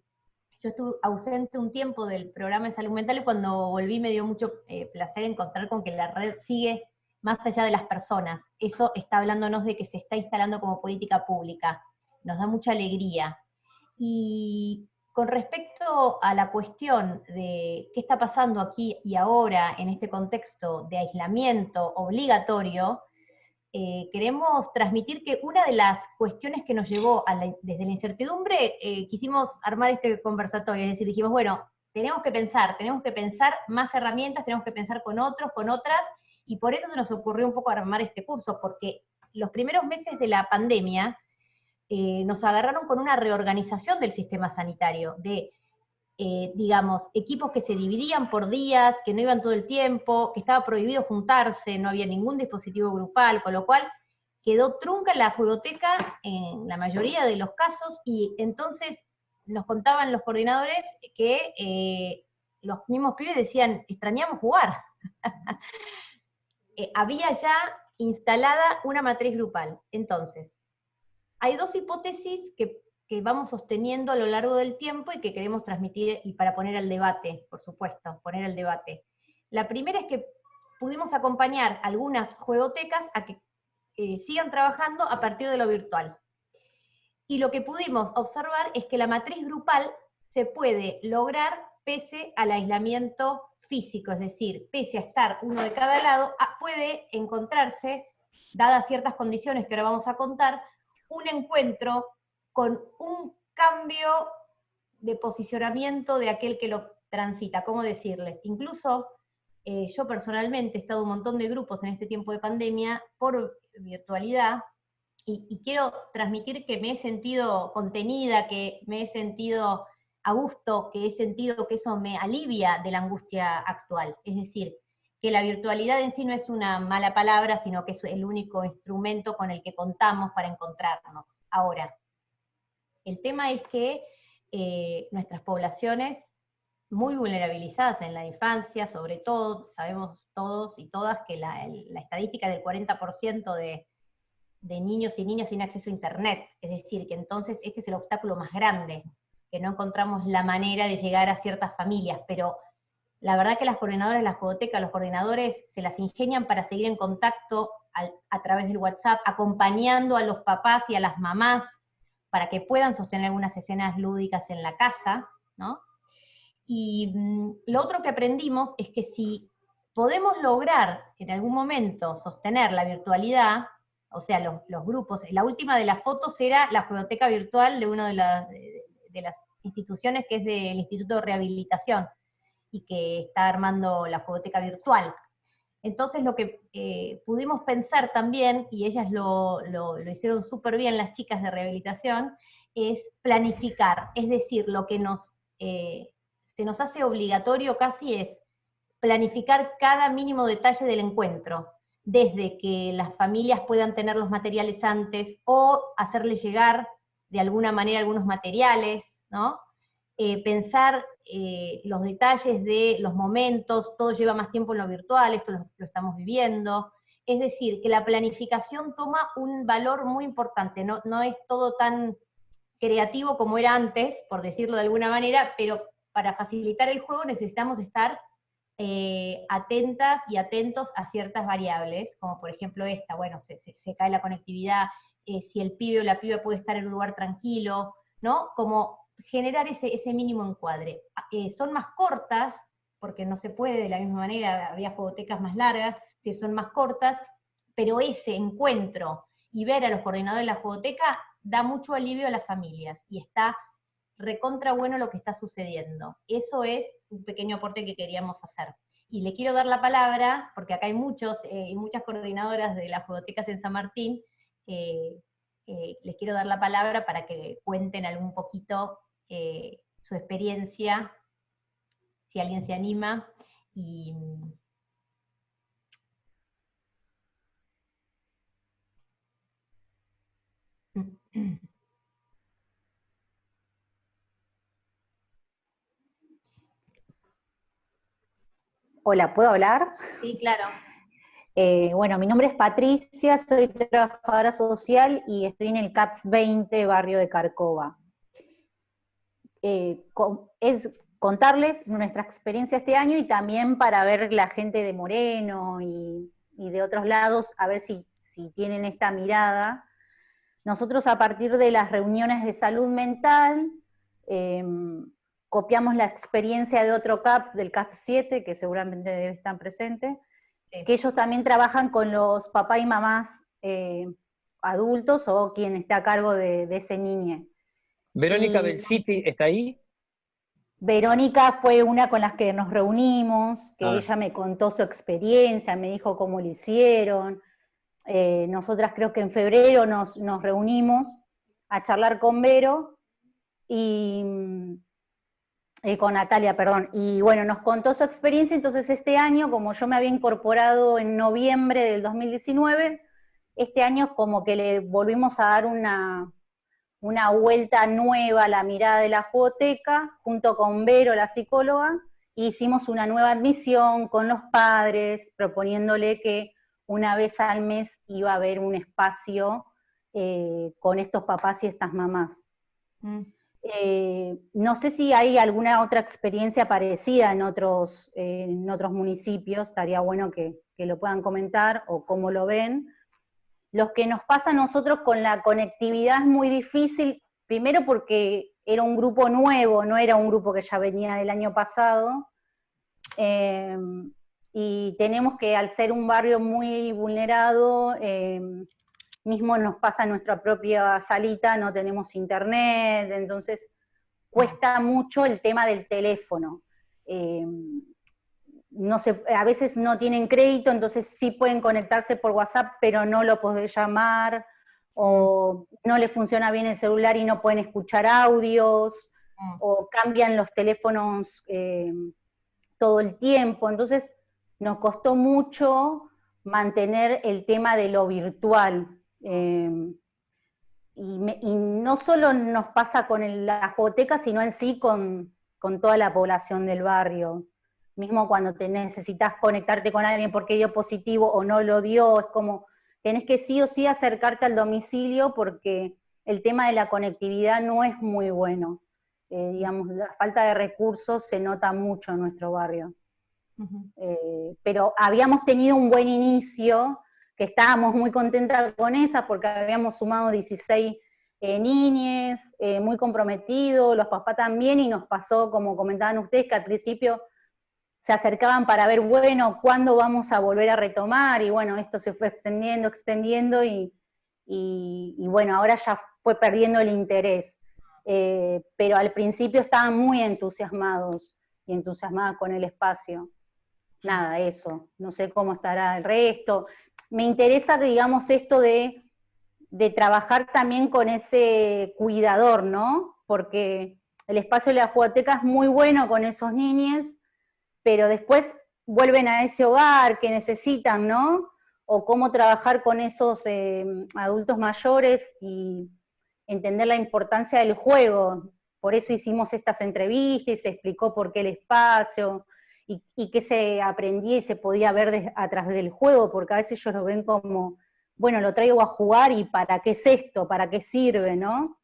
yo estuve ausente un tiempo del programa de salud mental, y cuando volví me dio mucho placer encontrar con que la red sigue más allá de las personas. Eso está hablándonos de que se está instalando como política pública. Nos da mucha alegría. Y con respecto a la cuestión de qué está pasando aquí y ahora en este contexto de aislamiento obligatorio, queremos transmitir que una de las cuestiones que nos llevó desde la incertidumbre, quisimos armar este conversatorio, es decir, dijimos, bueno, tenemos que pensar más herramientas, tenemos que pensar con otros, con otras, y por eso se nos ocurrió un poco armar este curso, porque los primeros meses de la pandemia nos agarraron con una reorganización del sistema sanitario, de, digamos, equipos que se dividían por días, que no iban todo el tiempo, que estaba prohibido juntarse, no había ningún dispositivo grupal, con lo cual quedó trunca la juegoteca en la mayoría de los casos, y entonces nos contaban los coordinadores que los mismos pibes decían, extrañamos jugar. Había ya instalada una matriz grupal. Entonces, hay 2 hipótesis que vamos sosteniendo a lo largo del tiempo y que queremos transmitir, y para poner al debate, por supuesto, poner al debate. La primera es que pudimos acompañar algunas juegotecas a que sigan trabajando a partir de lo virtual. Y lo que pudimos observar es que la matriz grupal se puede lograr pese al aislamiento físico, es decir, pese a estar uno de cada lado, puede encontrarse dadas ciertas condiciones que ahora vamos a contar, un encuentro con un cambio de posicionamiento de aquel que lo transita, ¿cómo decirles? Incluso yo personalmente he estado en un montón de grupos en este tiempo de pandemia por virtualidad, y quiero transmitir que me he sentido contenida, que me he sentido a gusto, que he sentido que eso me alivia de la angustia actual. Es decir, que la virtualidad en sí no es una mala palabra, sino que es el único instrumento con el que contamos para encontrarnos. Ahora, el tema es que nuestras poblaciones muy vulnerabilizadas en la infancia, sobre todo, sabemos todos y todas que la estadística del 40% de niños y niñas sin acceso a Internet, es decir, que entonces este es el obstáculo más grande, que no encontramos la manera de llegar a ciertas familias, pero la verdad que las coordinadoras de la jugoteca, los coordinadores se las ingenian para seguir en contacto a través del WhatsApp, acompañando a los papás y a las mamás para que puedan sostener algunas escenas lúdicas en la casa, ¿no? Y lo otro que aprendimos es que si podemos lograr en algún momento sostener la virtualidad, o sea, los grupos, la última de las fotos era la jugoteca virtual de una de las instituciones que es del Instituto de Rehabilitación, y que está armando la jugoteca virtual. Entonces lo que pudimos pensar también, y ellas lo hicieron súper bien las chicas de rehabilitación, es planificar, es decir, lo que se nos hace obligatorio casi es planificar cada mínimo detalle del encuentro, desde que las familias puedan tener los materiales antes, o hacerles llegar de alguna manera algunos materiales, ¿no? Pensar los detalles de los momentos, todo lleva más tiempo en lo virtual, esto lo estamos viviendo, es decir, que la planificación toma un valor muy importante, no es todo tan creativo como era antes, por decirlo de alguna manera, pero para facilitar el juego necesitamos estar atentas y atentos a ciertas variables, como por ejemplo esta, bueno, se cae la conectividad, si el pibe o la piba puede estar en un lugar tranquilo, ¿no? Como generar ese mínimo encuadre. Son más cortas, porque no se puede de la misma manera, había jugotecas más largas, si son más cortas, pero ese encuentro y ver a los coordinadores de la jugoteca da mucho alivio a las familias, y está recontra bueno lo que está sucediendo. Eso es un pequeño aporte que queríamos hacer. Y le quiero dar la palabra, porque acá hay muchas coordinadoras de las jugotecas en San Martín, les quiero dar la palabra para que cuenten algún poquito su experiencia, si alguien se anima, y Hola, ¿puedo hablar? Sí, claro. Bueno, mi nombre es Patricia, soy trabajadora social y estoy en el CAPS 20, barrio de Carcova. Es contarles nuestra experiencia este año y también para ver la gente de Moreno y de otros lados, a ver si tienen esta mirada. Nosotros, a partir de las reuniones de salud mental, copiamos la experiencia de otro CAPS, del CAPS 7, que seguramente debe estar presente, que ellos también trabajan con los papás y mamás adultos, o quien está a cargo de ese niño. ¿Verónica Belciti está ahí? Verónica fue una con las que nos reunimos, que ella me contó su experiencia, me dijo cómo lo hicieron. Nosotras creo que en febrero nos reunimos a charlar con Vero, con Natalia, perdón, y bueno, nos contó su experiencia. Entonces este año, como yo me había incorporado en noviembre del 2019, este año como que le volvimos a dar una vuelta nueva a la mirada de la jugoteca, junto con Vero, la psicóloga, e hicimos una nueva admisión con los padres, proponiéndole que una vez al mes iba a haber un espacio con estos papás y estas mamás. No sé si hay alguna otra experiencia parecida en otros municipios, estaría bueno que lo puedan comentar, o cómo lo ven. Lo que nos pasa a nosotros con la conectividad es muy difícil, primero porque era un grupo nuevo, no era un grupo que ya venía del año pasado, y tenemos que, al ser un barrio muy vulnerado, mismo nos pasa en nuestra propia salita, no tenemos internet, entonces cuesta mucho el tema del teléfono. No sé, a veces no tienen crédito, entonces sí pueden conectarse por WhatsApp, pero no lo podés llamar, o no les funciona bien el celular y no pueden escuchar audios, o cambian los teléfonos todo el tiempo. Entonces nos costó mucho mantener el tema de lo virtual. Y no solo nos pasa con la jugoteca, sino en sí con toda la población del barrio. Mismo cuando te necesitas conectarte con alguien porque dio positivo o no lo dio, es como, tenés que sí o sí acercarte al domicilio porque el tema de la conectividad no es muy bueno. Digamos, la falta de recursos se nota mucho en nuestro barrio. Pero habíamos tenido un buen inicio, que estábamos muy contentas con esa, porque habíamos sumado 16 niñes, muy comprometidos, los papás también, y nos pasó, como comentaban ustedes, que al principio se acercaban para ver, bueno, ¿cuándo vamos a volver a retomar? Y bueno, esto se fue extendiendo, y bueno, ahora ya fue perdiendo el interés. Pero al principio estaban muy entusiasmados y entusiasmadas con el espacio. Nada, eso. No sé cómo estará el resto. Me interesa, digamos, esto de trabajar también con ese cuidador, ¿no? Porque el espacio de la jugoteca es muy bueno con esos niños, pero después vuelven a ese hogar que necesitan, ¿no? O cómo trabajar con esos adultos mayores y entender la importancia del juego. Por eso hicimos estas entrevistas, se explicó por qué el espacio, y qué se aprendía y se podía ver a través del juego, porque a veces ellos lo ven como, bueno, lo traigo a jugar y ¿para qué es esto? ¿Para qué sirve? ¿No?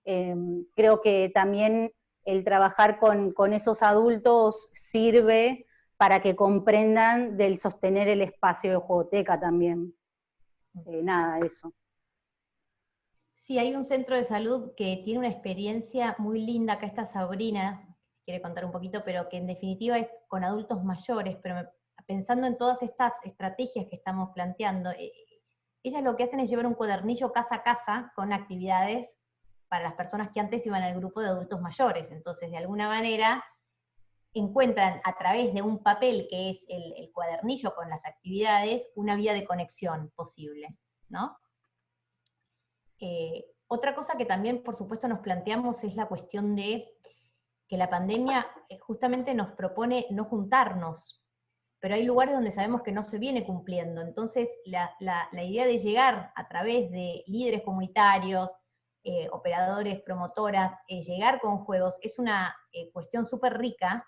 Creo que también el trabajar con esos adultos sirve para que comprendan del sostener el espacio de jugoteca también. Nada, eso. Sí, hay un centro de salud que tiene una experiencia muy linda, acá está Sabrina, quiere contar un poquito, pero que en definitiva es con adultos mayores, pero pensando en todas estas estrategias que estamos planteando, ellas lo que hacen es llevar un cuadernillo casa a casa con actividades para las personas que antes iban al grupo de adultos mayores, entonces de alguna manera encuentran a través de un papel que es el cuadernillo con las actividades, una vía de conexión posible, ¿no? Otra cosa que también, por supuesto, nos planteamos es la cuestión de que la pandemia justamente nos propone no juntarnos, pero hay lugares donde sabemos que no se viene cumpliendo, entonces la idea de llegar a través de líderes comunitarios, operadores, promotoras, llegar con juegos, es una cuestión súper rica.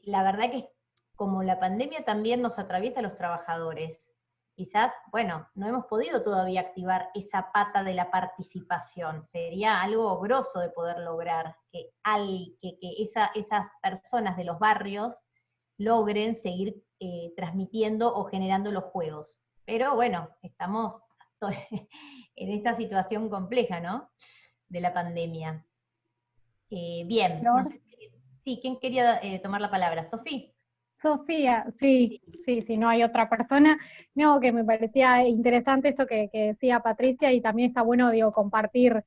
La verdad que como la pandemia también nos atraviesa a los trabajadores, quizás, bueno, no hemos podido todavía activar esa pata de la participación. Sería algo grosso de poder lograr que esas personas de los barrios logren seguir transmitiendo o generando los juegos. Pero bueno, estamos en esta situación compleja, ¿no? De la pandemia. Bien, no sé, sí, ¿quién quería tomar la palabra? ¿Sofía? Sofía, sí, no hay otra persona. No, que me parecía interesante esto que decía Patricia, y también está bueno, digo, compartir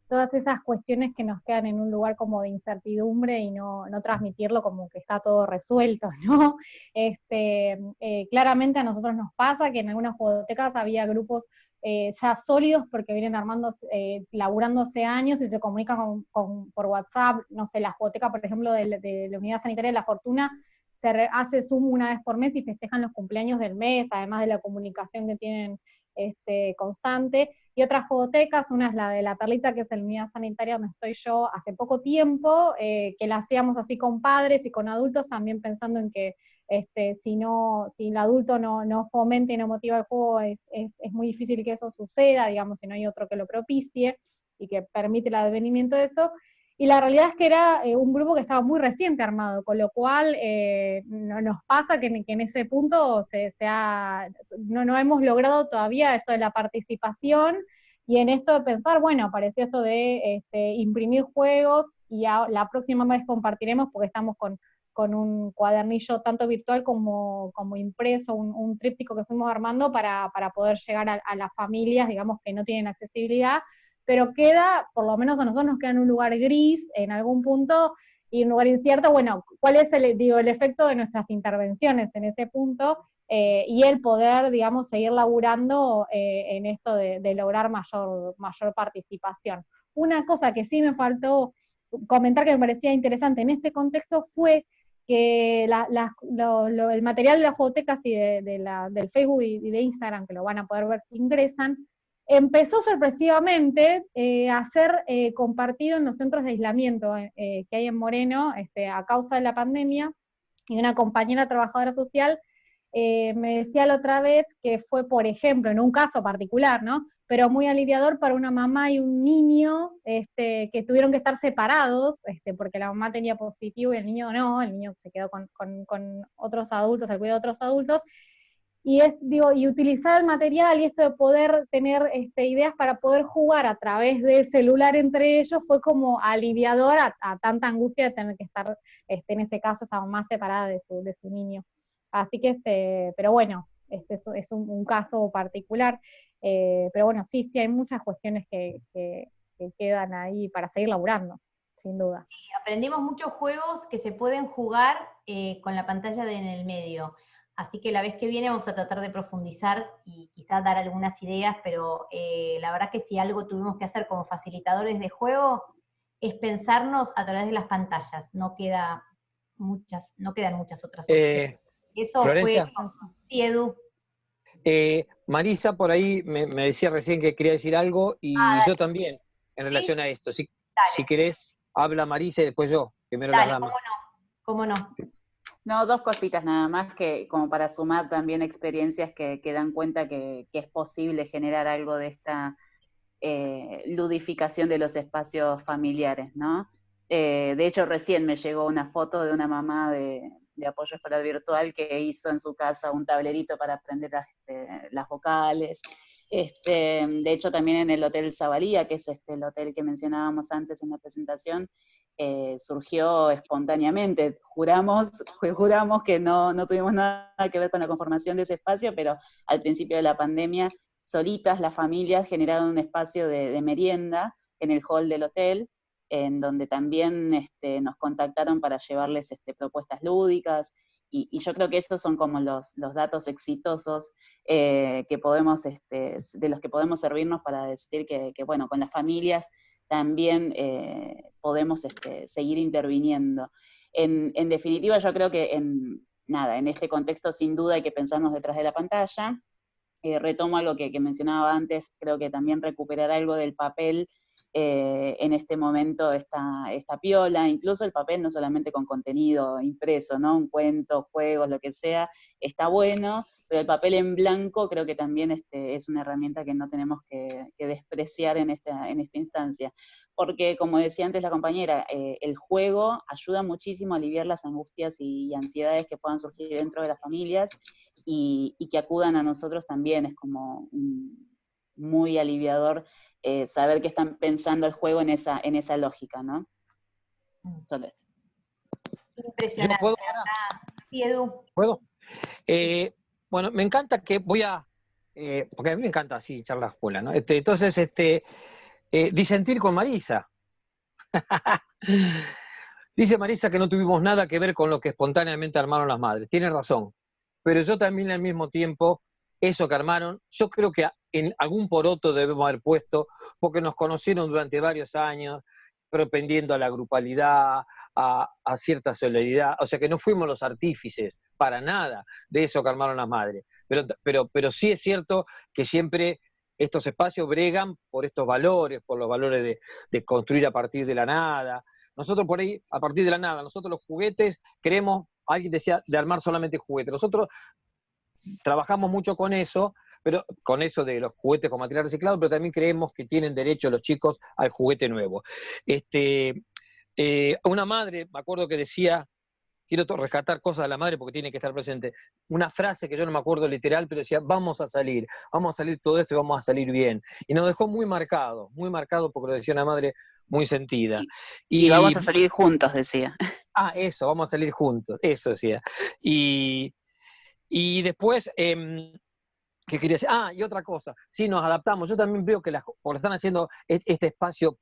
todas esas cuestiones que nos quedan en un lugar como de incertidumbre y no transmitirlo como que está todo resuelto, ¿no? Claramente a nosotros nos pasa que en algunas jugotecas había grupos ya sólidos porque vienen laburando hace años y se comunican por WhatsApp. No sé, la jugoteca, por ejemplo, de la Unidad Sanitaria de La Fortuna, se hace Zoom una vez por mes y festejan los cumpleaños del mes, además de la comunicación que tienen constante. Y otras jugotecas, una es la de La Perlita, que es la Unidad Sanitaria donde estoy yo hace poco tiempo, que la hacíamos así con padres y con adultos, también pensando en que si el adulto no fomenta y no motiva el juego, es muy difícil que eso suceda, digamos, si no hay otro que lo propicie y que permite el advenimiento de eso. Y la realidad es que era un grupo que estaba muy reciente armado, con lo cual nos pasa que en ese punto no hemos logrado todavía esto de la participación, y en esto de pensar, bueno, apareció esto de imprimir juegos, y la próxima vez compartiremos, porque estamos con con un cuadernillo tanto virtual como impreso, un tríptico que fuimos armando para poder llegar a las familias, digamos, que no tienen accesibilidad, pero queda, por lo menos a nosotros nos queda en un lugar gris, en algún punto, y un lugar incierto, bueno, ¿cuál es el efecto de nuestras intervenciones en ese punto? Y el poder, digamos, seguir laburando en esto de lograr mayor participación. Una cosa que sí me faltó comentar que me parecía interesante en este contexto fue que el material de las jugotecas y del Facebook y de Instagram, que lo van a poder ver si ingresan, empezó sorpresivamente a ser compartido en los centros de aislamiento que hay en Moreno a causa de la pandemia, y una compañera trabajadora social me decía la otra vez que fue, por ejemplo, en un caso particular, ¿no? Pero muy aliviador para una mamá y un niño que tuvieron que estar separados, porque la mamá tenía positivo y el niño no, el niño se quedó con otros adultos, al cuidado de otros adultos, y utilizar el material y esto de poder tener ideas para poder jugar a través del celular entre ellos fue como aliviador a tanta angustia de tener que estar, en ese caso, esa mamá separada de su niño. Así que, pero bueno, es un caso particular, pero bueno, sí, hay muchas cuestiones que quedan ahí para seguir laburando, sin duda. Sí, aprendimos muchos juegos que se pueden jugar con la pantalla en el medio. Así que la vez que viene vamos a tratar de profundizar y quizás dar algunas ideas, pero la verdad que si algo tuvimos que hacer como facilitadores de juego es pensarnos a través de las pantallas, no quedan muchas otras opciones. Eso Florencia, fue, sí, Edu. Marisa por ahí me decía recién que quería decir algo, y yo también, en relación a esto. Si querés, habla Marisa y después yo, primero las damas. ¿Cómo no? No, dos cositas nada más, que como para sumar también experiencias que dan cuenta que es posible generar algo de esta ludificación de los espacios familiares, ¿no? De hecho, recién me llegó una foto de una mamá de apoyo escolar virtual que hizo en su casa un tablerito para aprender las vocales. De hecho, también en el Hotel Zabalía, que es el hotel que mencionábamos antes en la presentación, surgió espontáneamente. Juramos que no tuvimos nada que ver con la conformación de ese espacio, pero al principio de la pandemia, solitas las familias generaron un espacio de merienda en el hall del hotel, en donde también nos contactaron para llevarles propuestas lúdicas, y yo creo que esos son como los datos exitosos que podemos, de los que podemos servirnos para decir que bueno, con las familias también podemos seguir interviniendo. En definitiva, yo creo que en este contexto sin duda hay que pensarnos detrás de la pantalla. Retomo algo que mencionaba antes, creo que también recuperar algo del papel en este momento está piola, incluso el papel no solamente con contenido impreso, ¿no? Un cuento, juegos, lo que sea, está bueno, pero el papel en blanco creo que también es una herramienta que no tenemos que despreciar en esta instancia, porque como decía antes la compañera, el juego ayuda muchísimo a aliviar las angustias y ansiedades que puedan surgir dentro de las familias, y que acudan a nosotros también es como muy aliviador saber que están pensando el juego en esa lógica, ¿no? Solo eso. Impresionante. ¿Puedo? Sí, Edu. ¿Puedo? Bueno, me encanta que porque a mí me encanta así charlas escuela, ¿no? Entonces, disentir con Marisa. Dice Marisa que no tuvimos nada que ver con lo que espontáneamente armaron las madres. Tiene razón. Pero yo también al mismo tiempo, eso que armaron, yo creo que en algún poroto debemos haber puesto, porque nos conocieron durante varios años, propendiendo a la grupalidad, a cierta solidaridad, o sea que no fuimos los artífices para nada de eso que armaron las madres, pero sí es cierto que siempre estos espacios bregan por estos valores, por los valores de construir a partir de la nada. Nosotros por ahí, a partir de la nada, nosotros los juguetes queremos, alguien decía, de armar solamente juguetes, nosotros trabajamos mucho con eso, pero con eso de los juguetes con material reciclado, pero también creemos que tienen derecho los chicos al juguete nuevo. Una madre, me acuerdo que decía, quiero rescatar cosas de la madre porque tiene que estar presente, una frase que yo no me acuerdo literal, pero decía, vamos a salir todo esto y vamos a salir bien. Y nos dejó muy marcado porque lo decía una madre muy sentida. Y vamos a salir juntos, decía. Eso, vamos a salir juntos, eso decía. Y después, ¿qué quería decir? Y otra cosa, sí, nos adaptamos. Yo también veo que porque están haciendo este espacio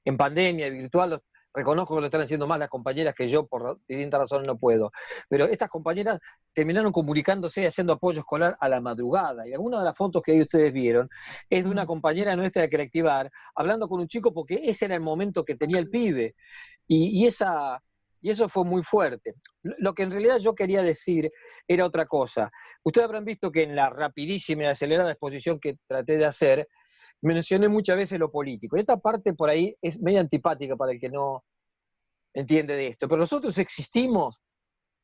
en pandemia, virtual, reconozco que lo están haciendo más las compañeras que yo, por distintas razones no puedo. Pero estas compañeras terminaron comunicándose y haciendo apoyo escolar a la madrugada. Y algunas de las fotos que ahí ustedes vieron es de una compañera nuestra de Colectivar, hablando con un chico porque ese era el momento que tenía el pibe. Y eso fue muy fuerte. Lo que en realidad yo quería decir era otra cosa. Ustedes habrán visto que en la rapidísima y acelerada exposición que traté de hacer, mencioné muchas veces lo político. Esta parte por ahí es medio antipática para el que no entiende de esto, pero nosotros existimos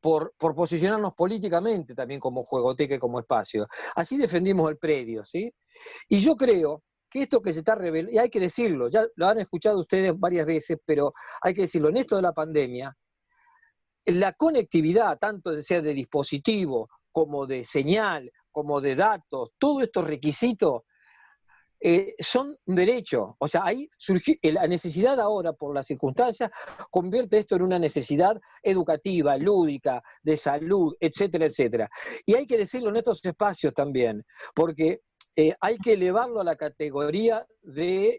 por posicionarnos políticamente también como juegoteca y como espacio. Así defendimos el predio, ¿sí? Y yo creo que esto que se está revelando, y hay que decirlo, ya lo han escuchado ustedes varias veces, pero hay que decirlo, en esto de la pandemia, la conectividad, tanto sea de dispositivo, como de señal, como de datos, todos estos requisitos son un derecho. O sea, ahí surgió la necesidad ahora, por las circunstancias, convierte esto en una necesidad educativa, lúdica, de salud, etcétera, etcétera. Y hay que decirlo en estos espacios también, porque hay que elevarlo a la categoría de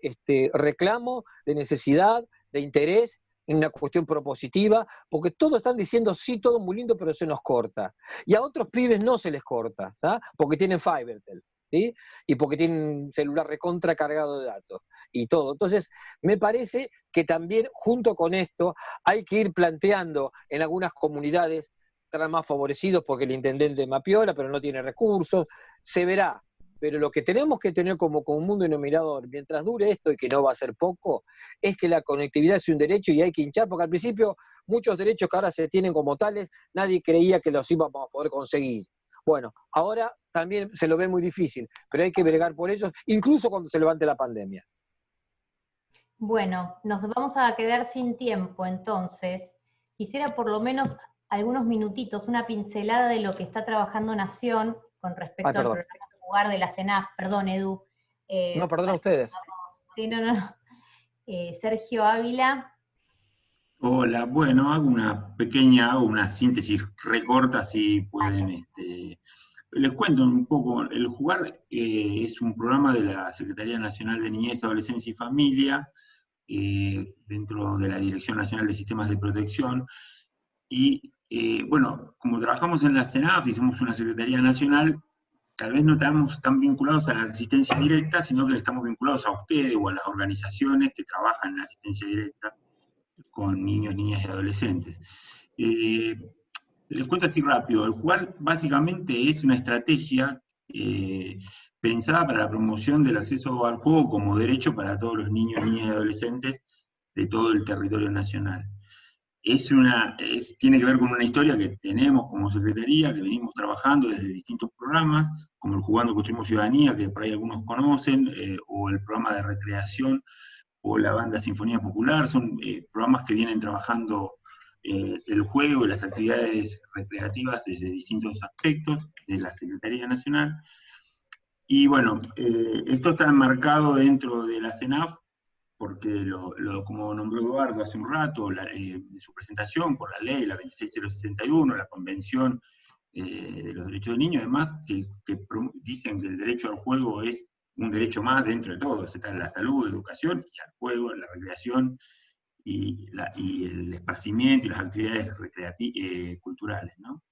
reclamo, de necesidad, de interés, en una cuestión propositiva, porque todos están diciendo sí, todo muy lindo, pero se nos corta. Y a otros pibes no se les corta, ¿sabes? Porque tienen Fibertel, ¿sí? Y porque tienen un celular recontra cargado de datos y todo. Entonces, me parece que también junto con esto hay que ir planteando en algunas comunidades estarán más favorecidos porque el intendente mapiola, pero no tiene recursos, se verá. Pero lo que tenemos que tener como mundo denominador, mientras dure esto, y que no va a ser poco, es que la conectividad es un derecho y hay que hinchar, porque al principio muchos derechos que ahora se tienen como tales, nadie creía que los íbamos a poder conseguir. Bueno, ahora también se lo ve muy difícil, pero hay que bregar por ellos, incluso cuando se levante la pandemia. Bueno, nos vamos a quedar sin tiempo, entonces quisiera por lo menos algunos minutitos, una pincelada de lo que está trabajando Nación con respecto al programa Jugar de la CENAF. Perdón, Edu. No, perdón a ustedes. Sí, no. Sergio Ávila. Hola, bueno, hago una síntesis recorta, si pueden. Les cuento un poco. El Jugar es un programa de la Secretaría Nacional de Niñez, Adolescencia y Familia, dentro de la Dirección Nacional de Sistemas de Protección. Y bueno, como trabajamos en la CENAF y somos una Secretaría Nacional, tal vez no estamos tan vinculados a la asistencia directa, sino que estamos vinculados a ustedes o a las organizaciones que trabajan en la asistencia directa con niños, niñas y adolescentes. Les cuento así rápido. El Jugar básicamente es una estrategia pensada para la promoción del acceso al juego como derecho para todos los niños, niñas y adolescentes de todo el territorio nacional. Tiene que ver con una historia que tenemos como Secretaría, que venimos trabajando desde distintos programas, como el Jugando Construimos Ciudadanía, que por ahí algunos conocen, o el programa de recreación, o la banda Sinfonía Popular. Son programas que vienen trabajando el juego y las actividades recreativas desde distintos aspectos de la Secretaría Nacional. Y bueno, esto está enmarcado dentro de la CENAF, porque como nombró Eduardo hace un rato, de su presentación, por la ley, la 26061, la Convención de los Derechos del Niño, además, que dicen que el derecho al juego es un derecho más dentro de todo. Está la salud, la educación, y al juego, la recreación, y el esparcimiento, y las actividades culturales, ¿no?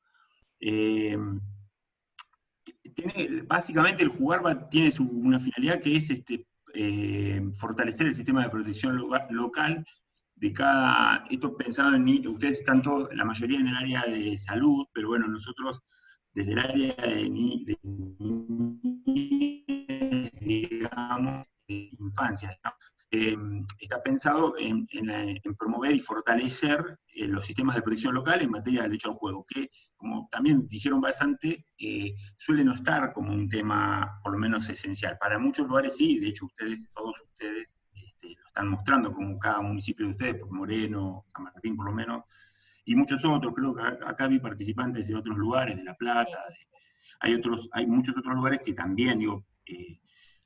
Básicamente el Jugar tiene una finalidad que es fortalecer el sistema de protección local de cada. Esto pensado en niños. Ustedes están todos, la mayoría en el área de salud, pero bueno, nosotros desde el área de digamos, de infancia, está pensado en promover y fortalecer los sistemas de protección local en materia de derecho al juego, que, como también dijeron bastante, suele no estar como un tema, por lo menos, esencial. Para muchos lugares sí, de hecho todos ustedes lo están mostrando, como cada municipio de ustedes, por Moreno, San Martín por lo menos, y muchos otros. Creo que acá vi participantes de otros lugares, de La Plata, hay muchos otros lugares que también,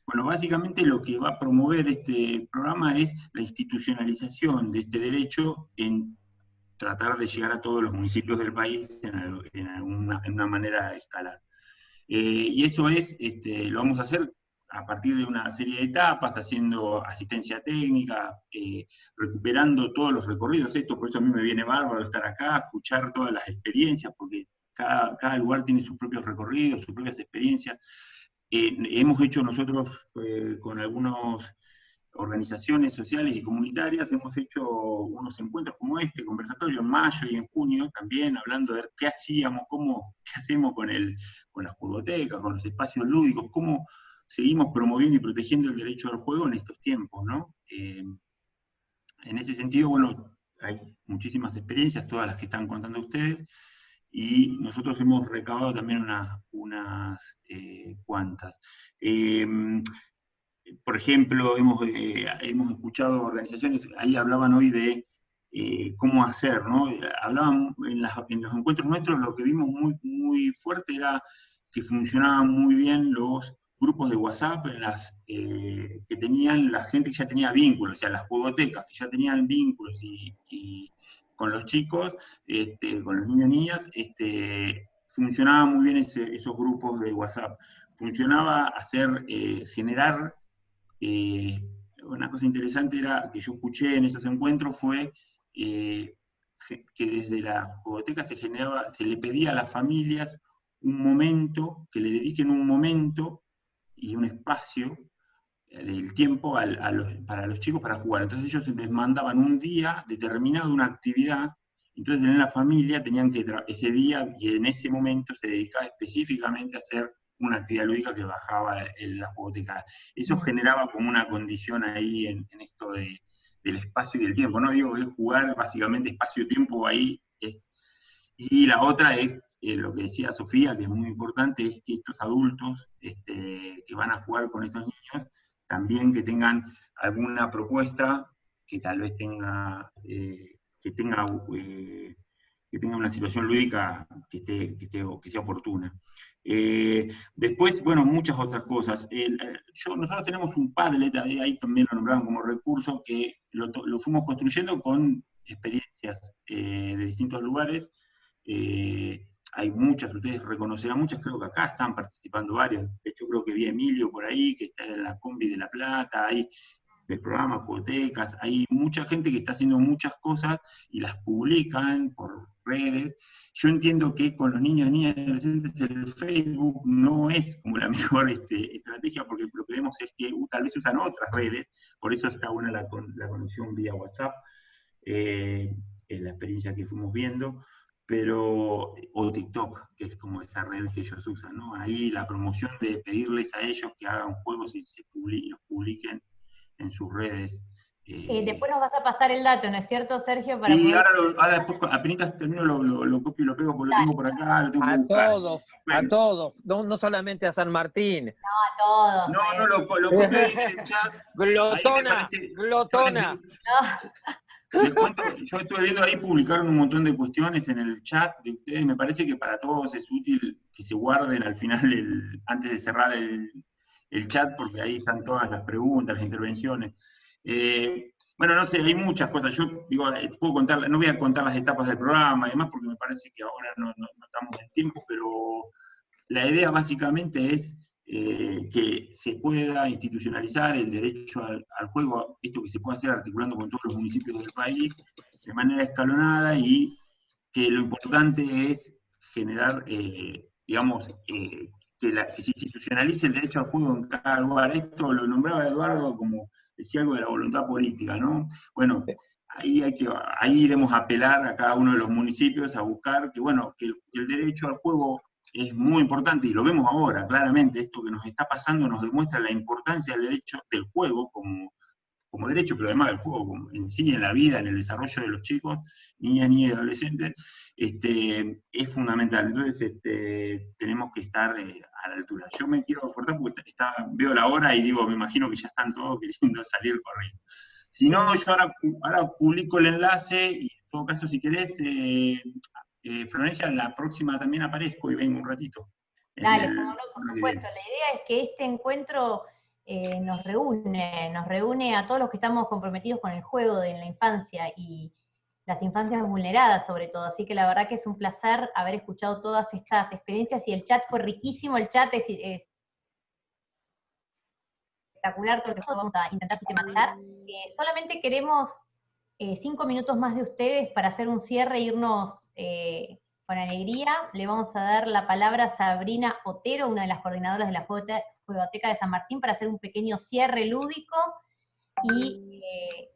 bueno, básicamente lo que va a promover este programa es la institucionalización de este derecho en tratar de llegar a todos los municipios del país en una manera de escalar. Y eso lo vamos a hacer a partir de una serie de etapas, haciendo asistencia técnica, recuperando todos los recorridos. Por eso a mí me viene bárbaro estar acá, escuchar todas las experiencias, porque cada lugar tiene sus propios recorridos, sus propias experiencias. Hemos hecho nosotros con algunas organizaciones sociales y comunitarias, hemos hecho unos encuentros como conversatorio en mayo y en junio, también hablando de qué hacíamos, qué hacemos con la juegoteca, con los espacios lúdicos, cómo seguimos promoviendo y protegiendo el derecho al juego en estos tiempos, ¿no? En ese sentido, bueno, hay muchísimas experiencias, todas las que están contando ustedes, y nosotros hemos recabado también unas cuantas. Por ejemplo, hemos escuchado organizaciones, ahí hablaban hoy de cómo hacer, ¿no? Hablaban en los encuentros nuestros, lo que vimos muy, muy fuerte era que funcionaban muy bien los grupos de WhatsApp que tenían la gente que ya tenía vínculos, o sea, las juegotecas que ya tenían vínculos y con los chicos, con los niños y niñas, funcionaban muy bien esos grupos de WhatsApp. Funcionaba generar, una cosa interesante era que yo escuché en esos encuentros fue que desde la jugoteca se le pedía a las familias un momento, que le dediquen un momento y un espacio del tiempo para los chicos para jugar. Entonces ellos les mandaban un día determinado una actividad, entonces en la familia tenían que ese día y en ese momento se dedicaba específicamente a hacer una actividad lúdica que bajaba en la jugoteca. Eso generaba como una condición ahí en esto del espacio y del tiempo, ¿no? Digo, es jugar básicamente espacio-tiempo ahí. Y la otra es lo que decía Sofía, que es muy importante, es que estos adultos que van a jugar con estos niños, también que tengan alguna propuesta que tal vez tenga una situación lúdica que sea oportuna. Después, bueno, muchas otras cosas. Nosotros tenemos un Padlet, ahí también lo nombraron como recurso, que lo fuimos construyendo con experiencias de distintos lugares. Hay muchas, ustedes reconocerán muchas, creo que acá están participando varios. De hecho, creo que vi a Emilio por ahí, que está en la Combi de La Plata, hay del programa Juegotecas, hay mucha gente que está haciendo muchas cosas y las publican por redes. Yo entiendo que con los niños, niñas y adolescentes el Facebook no es como la mejor estrategia, porque lo que vemos es que tal vez usan otras redes, por eso está buena la conexión vía WhatsApp, es la experiencia que fuimos viendo, o TikTok, que es como esa red que ellos usan, ¿no? Ahí la promoción de pedirles a ellos que hagan juegos y los publiquen en sus redes. Después nos vas a pasar el dato, ¿no es cierto, Sergio? Y ahora después, apenas termino, lo copio y lo pego, porque lo tengo por acá, lo tengo que buscar. A todos, no solamente a San Martín. No, a todos. No, lo copio en el chat. Glotona. Les cuento, yo estuve viendo ahí, publicaron un montón de cuestiones en el chat de ustedes, me parece que para todos es útil que se guarden al final, antes de cerrar el chat, porque ahí están todas las preguntas, las intervenciones. Bueno, no sé, hay muchas cosas. Yo digo, puedo contar, no voy a contar las etapas del programa y demás, porque me parece que ahora no estamos en tiempo, pero la idea básicamente es que se pueda institucionalizar el derecho al juego, esto que se puede hacer articulando con todos los municipios del país, de manera escalonada, y que lo importante es generar, digamos, que se institucionalice el derecho al juego en cada lugar. Esto lo nombraba Eduardo como decía algo de la voluntad política, ¿no? Bueno, ahí iremos a apelar a cada uno de los municipios a buscar que, bueno, que el derecho al juego es muy importante, y lo vemos ahora, claramente, esto que nos está pasando nos demuestra la importancia del derecho del juego como derecho, pero además del juego en sí, en la vida, en el desarrollo de los chicos, niñas y adolescentes, es fundamental. Entonces, tenemos que estar a la altura. Yo me quiero cortar porque veo la hora y digo, me imagino que ya están todos queriendo salir corriendo. Si no, yo ahora publico el enlace, y en todo caso, si querés, Florencia, la próxima también aparezco y vengo un ratito. Dale, como no, por supuesto. La idea es que este encuentro nos reúne a todos los que estamos comprometidos con el juego en la infancia, y las infancias vulneradas sobre todo, así que la verdad que es un placer haber escuchado todas estas experiencias, y el chat fue riquísimo, el chat es espectacular, todo lo que vamos a intentar sistematizar. Solamente queremos 5 minutos más de ustedes para hacer un cierre e irnos con alegría. Le vamos a dar la palabra a Sabrina Otero, una de las coordinadoras de la Juegoteca de San Martín, para hacer un pequeño cierre lúdico, y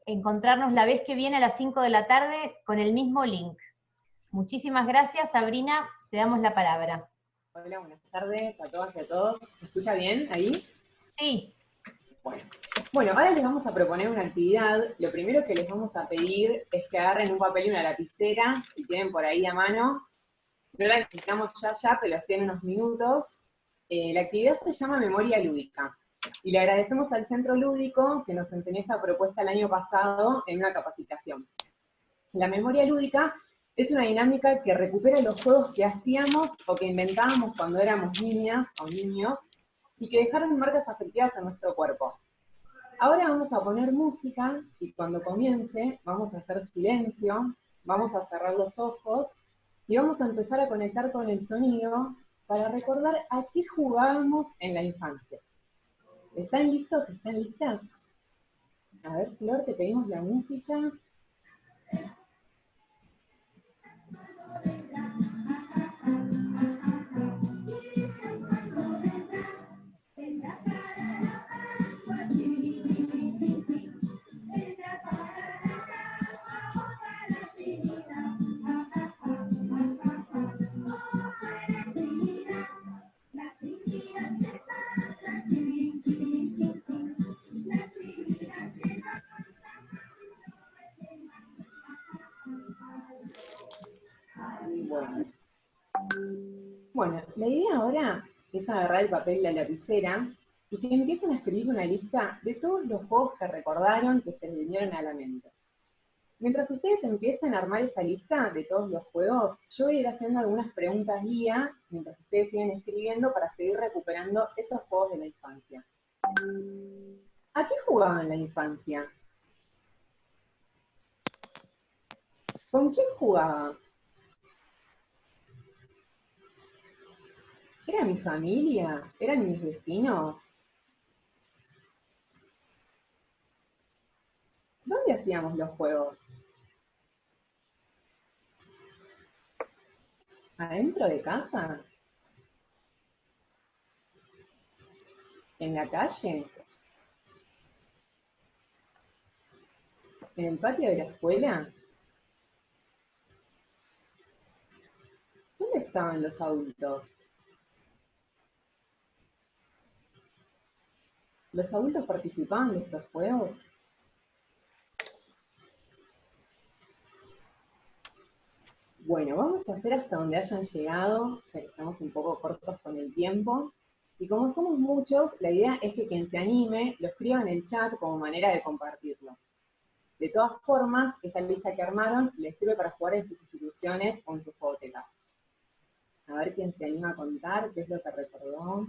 encontrarnos la vez que viene a las 5 de la tarde con el mismo link. Muchísimas gracias, Sabrina, te damos la palabra. Hola, buenas tardes a todas y a todos. ¿Se escucha bien ahí? Sí. Bueno, ahora les vamos a proponer una actividad. Lo primero que les vamos a pedir es que agarren un papel y una lapicera, si tienen por ahí a mano. No la necesitamos ya, pero así en unos minutos. La actividad se llama Memoria Lúdica. Y le agradecemos al Centro Lúdico que nos enseñó esta propuesta el año pasado en una capacitación. La memoria lúdica es una dinámica que recupera los juegos que hacíamos o que inventábamos cuando éramos niñas o niños y que dejaron marcas afectivas en nuestro cuerpo. Ahora vamos a poner música y cuando comience vamos a hacer silencio, vamos a cerrar los ojos y vamos a empezar a conectar con el sonido para recordar a qué jugábamos en la infancia. ¿Están listos? ¿Están listas? A ver, Flor, te pedimos la música. Bueno, la idea ahora es agarrar el papel y la lapicera y que empiecen a escribir una lista de todos los juegos que recordaron que se les vinieron a la mente. Mientras ustedes empiecen a armar esa lista de todos los juegos, yo voy a ir haciendo algunas preguntas guía mientras ustedes siguen escribiendo para seguir recuperando esos juegos de la infancia. ¿A qué jugaban en la infancia? ¿Con quién jugaba? ¿Era mi familia? ¿Eran mis vecinos? ¿Dónde hacíamos los juegos? ¿Adentro de casa? ¿En la calle? ¿En el patio de la escuela? ¿Dónde estaban los adultos? ¿Los adultos participaban de estos juegos? Bueno, vamos a hacer hasta donde hayan llegado, ya que estamos un poco cortos con el tiempo. Y como somos muchos, la idea es que quien se anime lo escriba en el chat como manera de compartirlo. De todas formas, esa lista que armaron les sirve para jugar en sus instituciones o en sus juegotecas. A ver quién se anima a contar qué es lo que recordó.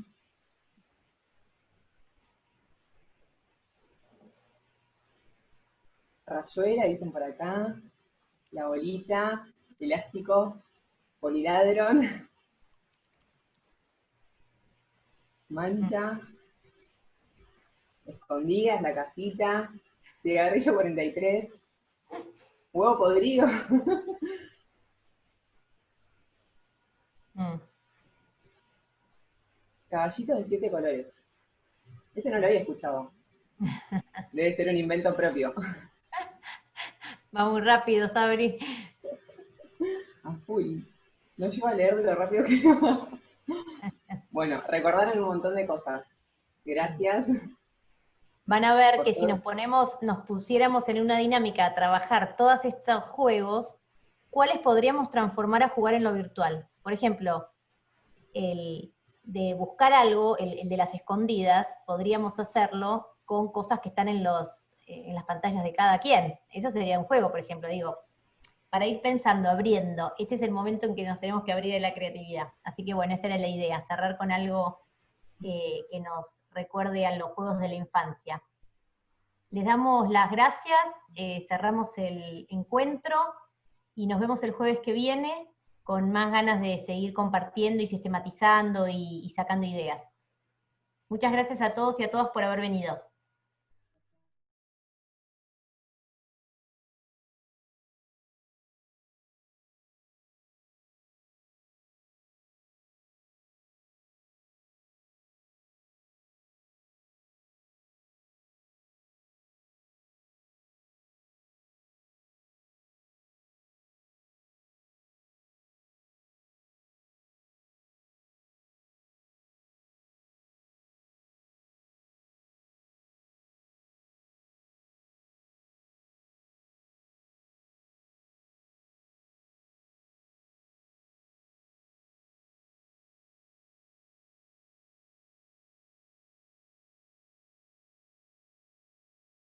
Rayuela, dicen por acá. La bolita, elástico, poliladron. Mancha. Escondidas, la casita. Cigarrillo 43. Huevo podrido. Caballitos de 7 colores. Ese no lo había escuchado. Debe ser un invento propio. Va muy rápido, Sabri. A full. No llevo a leer de lo rápido que va. Bueno, recordaron un montón de cosas. Gracias. Van a ver que si nos pusiéramos en una dinámica a trabajar todos estos juegos, ¿cuáles podríamos transformar a jugar en lo virtual? Por ejemplo, el de buscar algo, el de las escondidas, podríamos hacerlo con cosas que están en las pantallas de cada quien. Eso sería un juego, por ejemplo, digo, para ir pensando, abriendo. Este es el momento en que nos tenemos que abrir a la creatividad. Así que bueno, esa era la idea, cerrar con algo que nos recuerde a los juegos de la infancia. Les damos las gracias, cerramos el encuentro, y nos vemos el jueves que viene con más ganas de seguir compartiendo y sistematizando y sacando ideas. Muchas gracias a todos y a todas por haber venido.